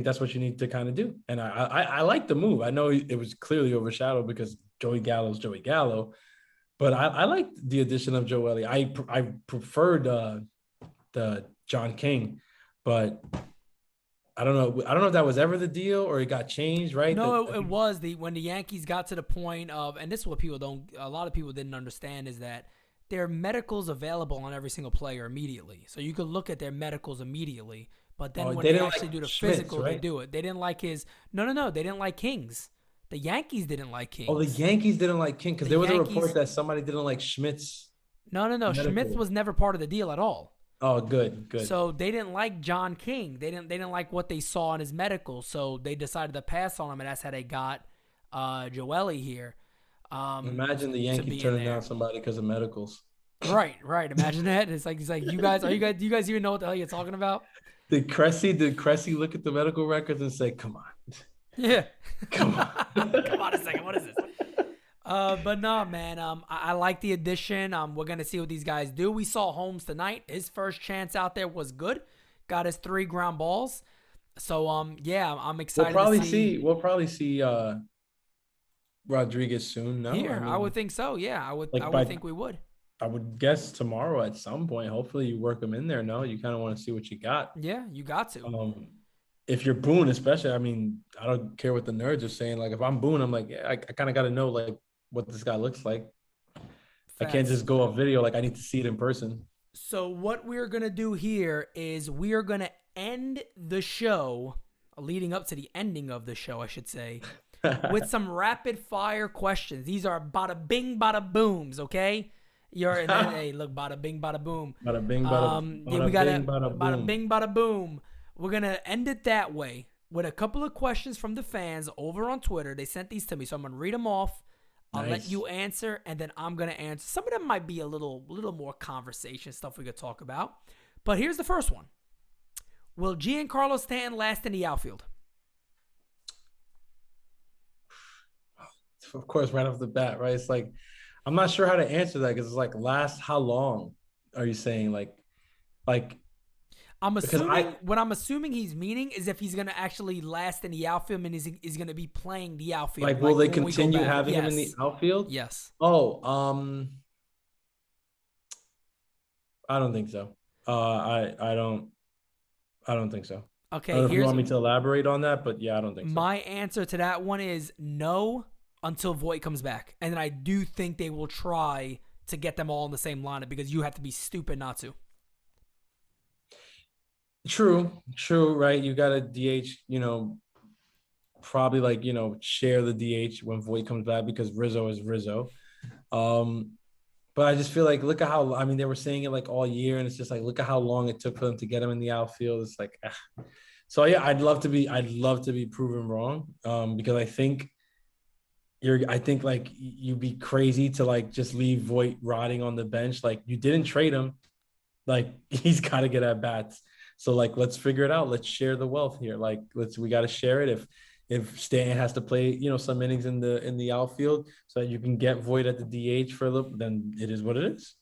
that's what you need to kind of do. And I like the move. I know it was clearly overshadowed because Joey Gallo's Joey Gallo, but I like the addition of Joely. I preferred the John King, but I don't know if that was ever the deal or it got changed, right? No, it was when the Yankees got to the point of, and this is what a lot of people didn't understand, is that there are medicals available on every single player immediately. So you could look at their medicals immediately, but then when they actually do the physical, right? They do it. They didn't like his, no, they didn't like King's. The Yankees didn't like King. Oh, the Yankees didn't like King because there was a report that somebody didn't like Schmidt's. No. Medical. Schmidt was never part of the deal at all. Oh, good. So they didn't like John King. They didn't like what they saw in his medical. So they decided to pass on him, and that's how they got Joely here. Imagine the Yankees turning down somebody because of medicals. Right. Imagine that. It's like he's like, do you guys even know what the hell you're talking about? Did Cressy look at the medical records and say, "Come on"? Yeah. Come on. Come on a second. What is this? But no, man. I like the addition. We're gonna see what these guys do. We saw Holmes tonight. His first chance out there was good. Got his 3 ground balls. So yeah, I'm excited. We'll probably see Rodriguez soon. No, I would think so. Yeah, I would think we would. I would guess tomorrow at some point. Hopefully you work them in there. No, you kind of want to see what you got. Yeah, you got to. If you're Boone, especially, I mean, I don't care what the nerds are saying. Like if I'm Boone, I'm like, yeah, I kind of got to know like what this guy looks like. Facts. I can't just go off video. Like I need to see it in person. So what we're going to do here is we are going to end the show, leading up to the ending of the show, I should say, with some rapid fire questions. These are bada bing, bada booms, okay? Hey, look, bada bing, bada boom. Bada bing, bada, yeah, we got bada bing, bada boom. We're going to end it that way with a couple of questions from the fans over on Twitter. They sent these to me, so I'm going to read them off. I'll let you answer, and then I'm going to answer. Some of them might be a little more conversation stuff we could talk about. But here's the first one. Will Giancarlo Stanton last in the outfield? Of course, right off the bat, right? It's like, I'm not sure how to answer that because it's like, last how long are you saying? Like I'm assuming what I'm assuming he's meaning is if he's going to actually last in the outfield and is going to be playing the outfield. Like, will they continue having him in the outfield? Yes. Oh, I don't think so. I don't think so. Okay. I don't know if you want me to elaborate on that, but yeah, I don't think so. My answer to that one is no, until Voit comes back. And then I do think they will try to get them all in the same lineup because you have to be stupid not to. True, right? You got to DH, probably like, share the DH when Voit comes back because Rizzo is Rizzo. But I just feel like, look at how, they were saying it like all year, and it's just like, look at how long it took for them to get him in the outfield. It's like, So yeah, I'd love to be proven wrong. Because I think like you'd be crazy to like just leave Voit rotting on the bench. Like, you didn't trade him. Like, he's got to get at bats. So like, let's figure it out. Let's share the wealth here. Like, we got to share it. If Stanton has to play, some innings in the outfield so that you can get Voit at the DH for a little, then it is what it is.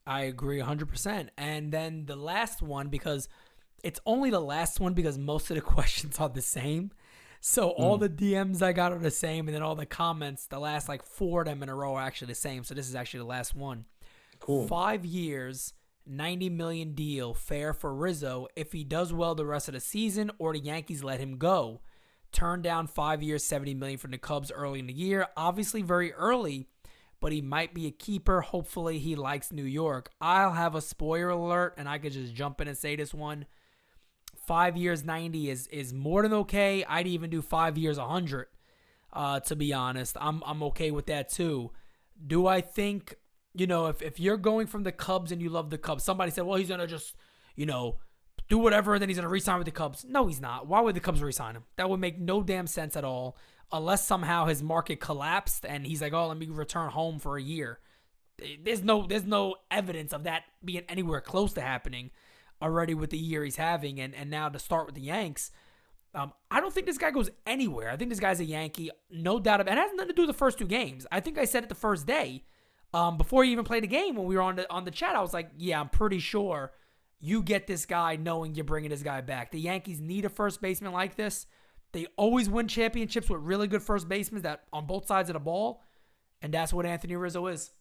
I agree 100%. And then the last one, because it's only the last one because most of the questions are the same. So all the DMs I got are the same, and then all the comments, the last like 4 of them in a row are actually the same. So this is actually the last one. Cool. 5 years, $90 million deal, fair for Rizzo if he does well the rest of the season or the Yankees let him go. Turned down 5 years, $70 million from the Cubs early in the year. Obviously very early, but he might be a keeper. Hopefully he likes New York. I'll have a spoiler alert, and I could just jump in and say this one. 5 years, 90 is more than okay. I'd even do 5 years, 100. To be honest, I'm okay with that too. Do I think, if you're going from the Cubs and you love the Cubs, somebody said, well, he's gonna just, do whatever, and then he's going to re-sign with the Cubs. No, he's not. Why would the Cubs re-sign him? That would make no damn sense at all, unless somehow his market collapsed and he's like, oh, let me return home for a year. There's no evidence of that being anywhere close to happening already with the year he's having, and now to start with the Yanks. I don't think this guy goes anywhere. I think this guy's a Yankee, no doubt about it. And it has nothing to do with the first 2 games. I think I said it the first day, before he even played the game when we were on the chat. I was like, yeah, I'm pretty sure you get this guy knowing you're bringing this guy back. The Yankees need a first baseman like this. They always win championships with really good first basemen that on both sides of the ball, and that's what Anthony Rizzo is.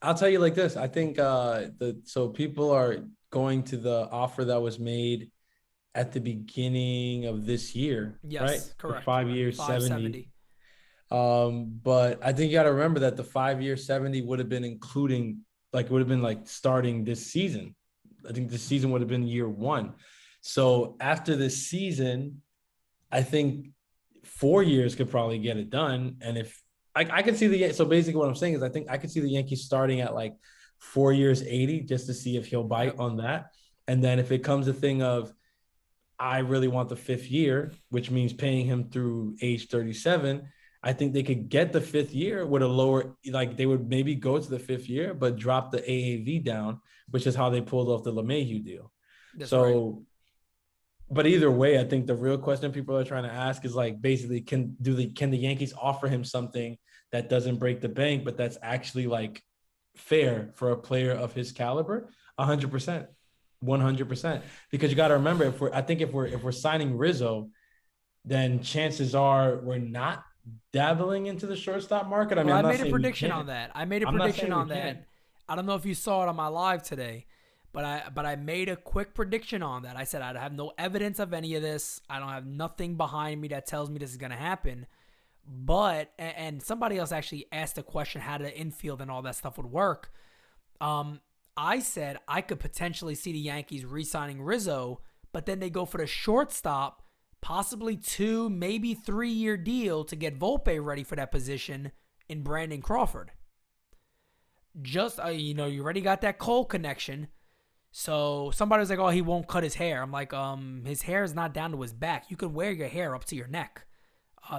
I'll tell you like this. I think so people are going to the offer that was made at the beginning of this year, yes, right? Correct. For 5 years, 70. 570. But I think you got to remember that the 5 year 70 would have been including, like, would have been like starting this season. I think this season would have been year 1. So after this season, I think 4 years could probably get it done. And if I could see so basically what I'm saying is I think I could see the Yankees starting at like 4 years, 80, just to see if he'll bite on that. And then if it comes a thing of, I really want the 5th year, which means paying him through age 37, I think they could get the 5th year with a lower, like they would maybe go to the 5th year, but drop the AAV down, which is how they pulled off the LeMahieu deal. That's so, right. But either way, I think the real question people are trying to ask is like, basically, can the Yankees offer him something that doesn't break the bank, but that's actually like fair for a player of his caliber? 100%, 100%. Because you got to remember, if we're signing Rizzo, then chances are we're not dabbling into the shortstop market. I made a prediction on that. I don't know if you saw it on my live today, but I made a quick prediction on that. I said I have no evidence of any of this. I don't have nothing behind me that tells me this is going to happen. But, and somebody else actually asked a question how the infield and all that stuff would work. I said I could potentially see the Yankees re-signing Rizzo, but then they go for the shortstop, possibly 2, maybe 3 year deal to get Volpe ready for that position in Brandon Crawford. Just, you already got that Cole connection. So somebody was like, oh, he won't cut his hair. I'm like, his hair is not down to his back. You can wear your hair up to your neck.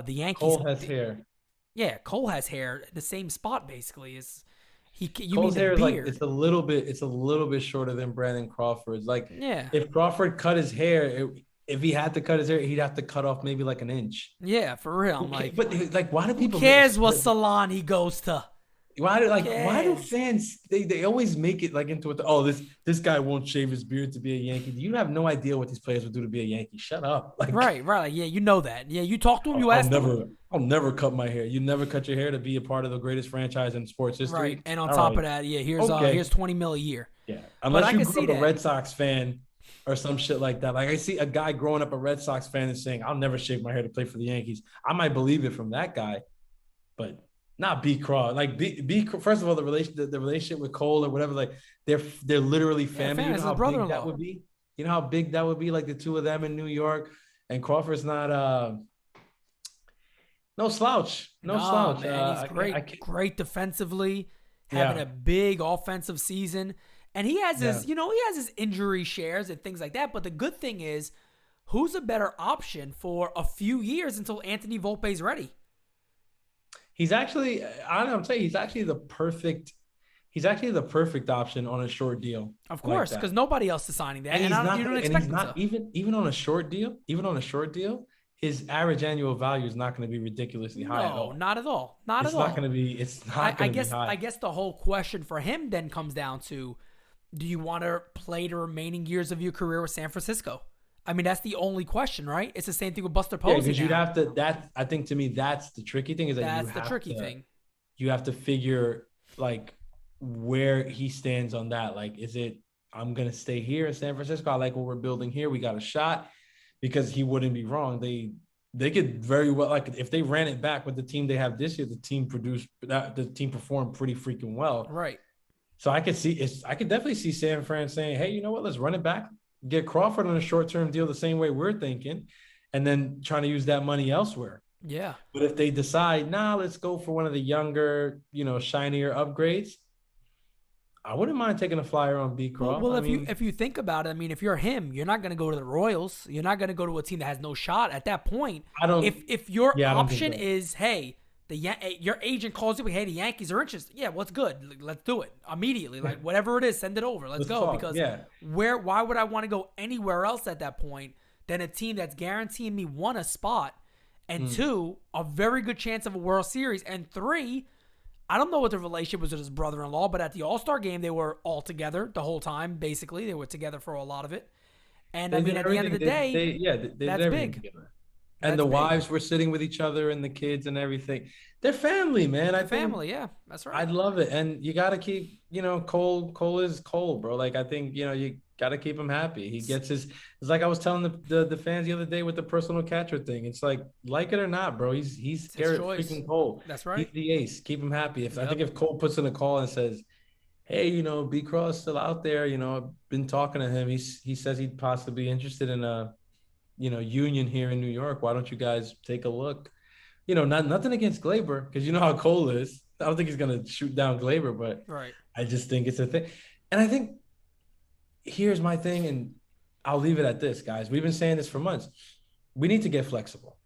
The Yankees. Cole has hair. Yeah, Cole has hair in the same spot basically. Cole's hair is like it's a little bit shorter than Brandon Crawford's. Like, yeah, if Crawford cut his hair, if he had to cut his hair, he'd have to cut off maybe like an inch. Yeah, for real. I'm like, but like, why do people? Who cares what salon he goes to? Why do fans they always make it like into this guy won't shave his beard to be a Yankee? You have no idea what these players would do to be a Yankee. Shut up. Like, right. Like, yeah, you know that. Yeah, you talk to him. You ask him. I'll never cut my hair. You never cut your hair to be a part of the greatest franchise in sports history. Right. And on top of that, yeah, here's $20 million a year. Yeah. Unless you grew up a Red Sox fan, or some shit like that. Like I see a guy growing up a Red Sox fan and saying, "I'll never shave my hair to play for the Yankees." I might believe it from that guy, but not B. Craw. Like B. First of all, the relationship with Cole or whatever, like they're literally family. Yeah, you know how big that would be. You know how big that would be, like the two of them in New York. And Crawford's not no slouch. No slouch. Man, he's great. Great defensively, having a big offensive season. And he has his injury shares and things like that. But the good thing is, who's a better option for a few years until Anthony Volpe's ready? He's actually, I'm saying he's actually the perfect option on a short deal. Of course, because nobody else is signing that. And you don't expect him to. Even on a short deal, his average annual value is not going to be ridiculously high at all. No, not at all. It's not going to be. It's not going to be high. I guess the whole question for him then comes down to, do you want to play the remaining years of your career with San Francisco? I mean, that's the only question, right? It's the same thing with Buster Posey. Because you'd have to. I think to me, that's the tricky thing. That's the tricky thing. You have to figure like where he stands on that. Like, is it, I'm going to stay here in San Francisco? I like what we're building here. We got a shot, because he wouldn't be wrong. They could very well, like if they ran it back with the team they have this year, the team performed pretty freaking well. Right. So I could definitely see San Fran saying, hey, you know what? Let's run it back, get Crawford on a short-term deal the same way we're thinking, and then trying to use that money elsewhere. Yeah. But if they decide, let's go for one of the younger, shinier upgrades, I wouldn't mind taking a flyer on B. Craw. Well, if you think about it, I mean, if you're him, you're not going to go to the Royals. You're not going to go to a team that has no shot at that point. If your option is, hey, your agent calls you, hey, the Yankees are interested. Yeah, what's good? Let's do it immediately. Like whatever it is, send it over. Let's go. Talk. Because why would I want to go anywhere else at that point than a team that's guaranteeing me, one, a spot, and two, a very good chance of a World Series, and three, I don't know what the relationship was with his brother-in-law, but at the All-Star game, they were all together the whole time, basically. They were together for a lot of it. And, I mean, at the end of the day, that's big. Together. And the wives were sitting with each other and the kids and everything. They're family, man. Family, yeah. That's right. I'd love it. And you got to keep, Cole is Cole, bro. Like, I think, you got to keep him happy. He gets it's like I was telling the fans the other day with the personal catcher thing. It's like it or not, bro. He's Garrett freaking Cole. That's right. He's the ace. Keep him happy. I think if Cole puts in a call and says, hey, B. Craw is still out there. I've been talking to him. He says he'd possibly be interested in a, union here in New York. Why don't you guys take a look? Nothing against Glaber, because you know how Cole is. I don't think he's gonna shoot down Glaber, but right. I just think it's a thing. And I think here's my thing, and I'll leave it at this, guys. We've been saying this for months. We need to get flexible.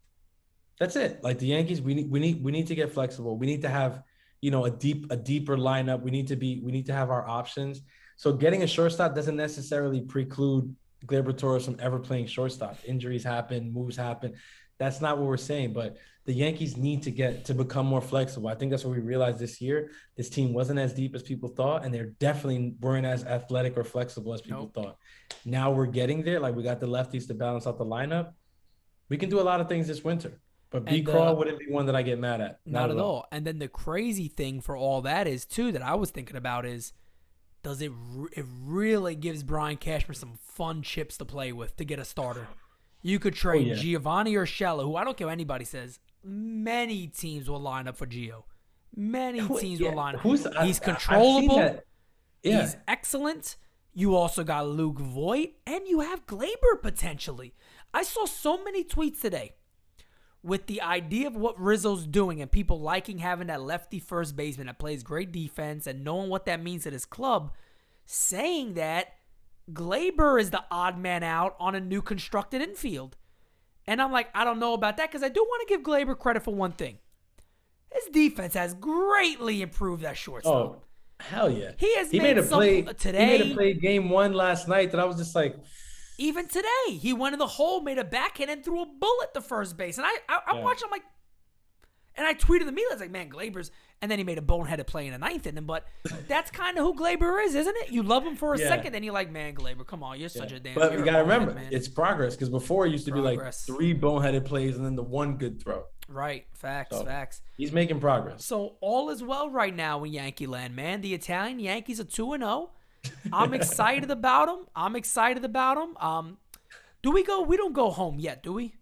That's it. Like the Yankees, we need to get flexible. We need to have, a deeper lineup. We need to have our options. So getting a shortstop doesn't necessarily preclude Gleyber Torres from ever playing shortstop. Injuries happen, moves happen. That's not what we're saying. But the Yankees need to become more flexible. I think that's what we realized this year. This team wasn't as deep as people thought, and they're definitely weren't as athletic or flexible as people thought. Now we're getting there. Like, we got the lefties to balance out the lineup. We can do a lot of things this winter. But B. Craw wouldn't be one that I get mad at. Not at all. And then the crazy thing for all that is, too, that I was thinking about is, it really gives Brian Cashman some fun chips to play with to get a starter. You could trade Giovanni Urshela, who I don't care what anybody says. Many teams will line up for Gio. Many teams will line up. He's controllable. He's excellent. You also got Luke Voigt, and you have Glaber potentially. I saw so many tweets today with the idea of what Rizzo's doing and people liking having that lefty first baseman that plays great defense and knowing what that means to this club, saying that Glaber is the odd man out on a new constructed infield. And I'm like, I don't know about that, because I do want to give Glaber credit for one thing. His defense has greatly improved that shortstop. Oh, hell yeah. He made a play today. He made a play game one last night that I was just like... Even today, he went in the hole, made a backhand, and threw a bullet to first base. And I watched, I'm like... And I tweeted the media, I was like, man, Glaber's... And then he made a boneheaded play in the ninth inning. But that's kind of who Glaber is, isn't it? You love him for a second, then you're like, man, Glaber, come on, you're such a damn... But you got to remember, it's progress. Because before, it used to be like 3 boneheaded plays and then the 1 good throw. Right. Facts. He's making progress. So all is well right now in Yankee land, man. The Italian Yankees are 2-0. I'm excited about them. Do we go? We don't go home yet, do we?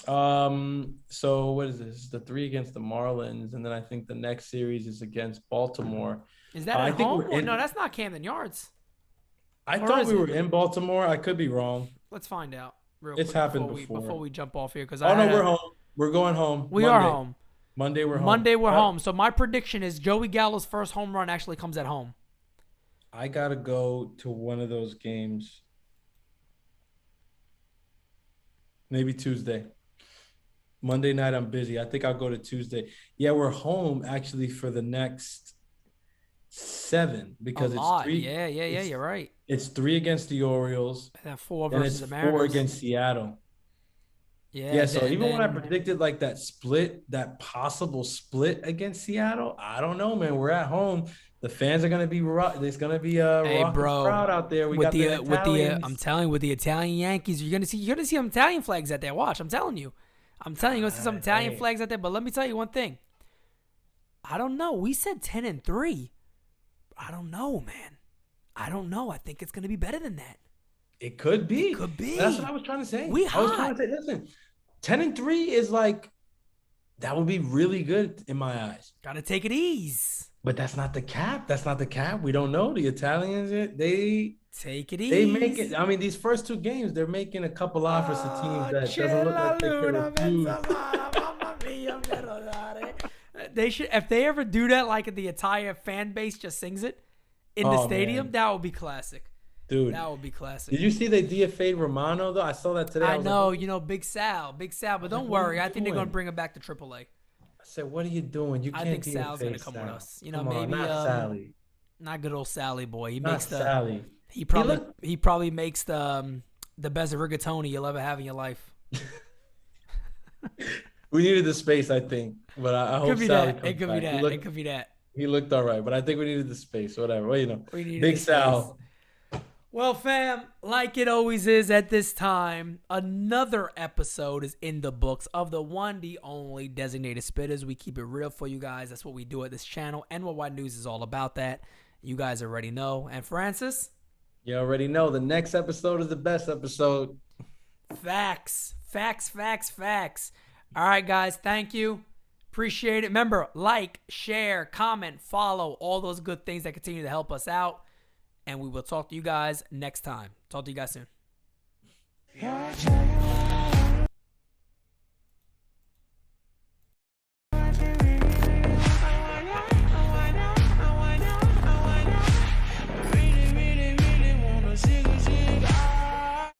So what is this? The 3 against the Marlins, and then I think the next series is against Baltimore. Is that I at think home? we're in, No, that's not Camden Yards. I Or thought is we were it? in Baltimore. I could be wrong. Let's find out real It's quick happened before we jump off here because Oh no, we're home. We're going home. We Monday. are home. Monday we're home. Monday we're home. So my prediction is Joey Gallo's first home run actually comes at home. I gotta go to one of those games. Maybe Tuesday. Monday night I'm busy. I think I'll go to Tuesday. Yeah, we're home actually for the next 7 because A lot. it's 3. Yeah, you're right. It's 3 against the Orioles. And then 4 And versus it's the Mariners. 4 against Seattle. Yeah, so even when I predicted like that split, that possible split against Seattle, I don't know, man. We're at home. The fans are gonna be there's gonna be a crowd out there. We got the Italians. I'm telling you, with the Italian Yankees, you're gonna see some Italian flags out there. Watch, I'm telling you. You're gonna see some Italian flags out there. But let me tell you one thing. I don't know. We said 10-3. I don't know, man. I don't know. I think it's gonna be better than that. It could be. It could be. That's what I was trying to say. I was trying to say, listen, 10-3 is like, that would be really good in my eyes. Gotta take it easy. But that's not the cap. We don't know. The Italians, they take it easy. They make it. I mean, these first 2 games, they're making a couple offers to teams that doesn't look like they could refuse. They should, if they ever do that, like the entire fan base just sings it in the stadium, man. That would be classic. Dude, that would be classic. Did you see they DFA'd Romano though? I saw that today. I know, Big Sal, but don't worry. I think they're gonna bring him back to AAA. I said, what are you doing? You can't. I think Sal's gonna come with us. Maybe not Sally. Not good old Sally boy. He not makes the Sally. He probably makes the best rigatoni you'll ever have in your life. We needed the space, I think, but I hope Sally comes back. It could be that. He looked all right, but I think we needed the space. Whatever. Well, Big Sal. Well, fam, like it always is at this time, another episode is in the books of the one, the only Designated Spittaz. We keep it real for you guys. That's what we do at this channel. NY News is all about that. You guys already know. And Francis? You already know. The next episode is the best episode. Facts. All right, guys. Thank you. Appreciate it. Remember, like, share, comment, follow, all those good things that continue to help us out. And we will talk to you guys next time. Talk to you guys soon.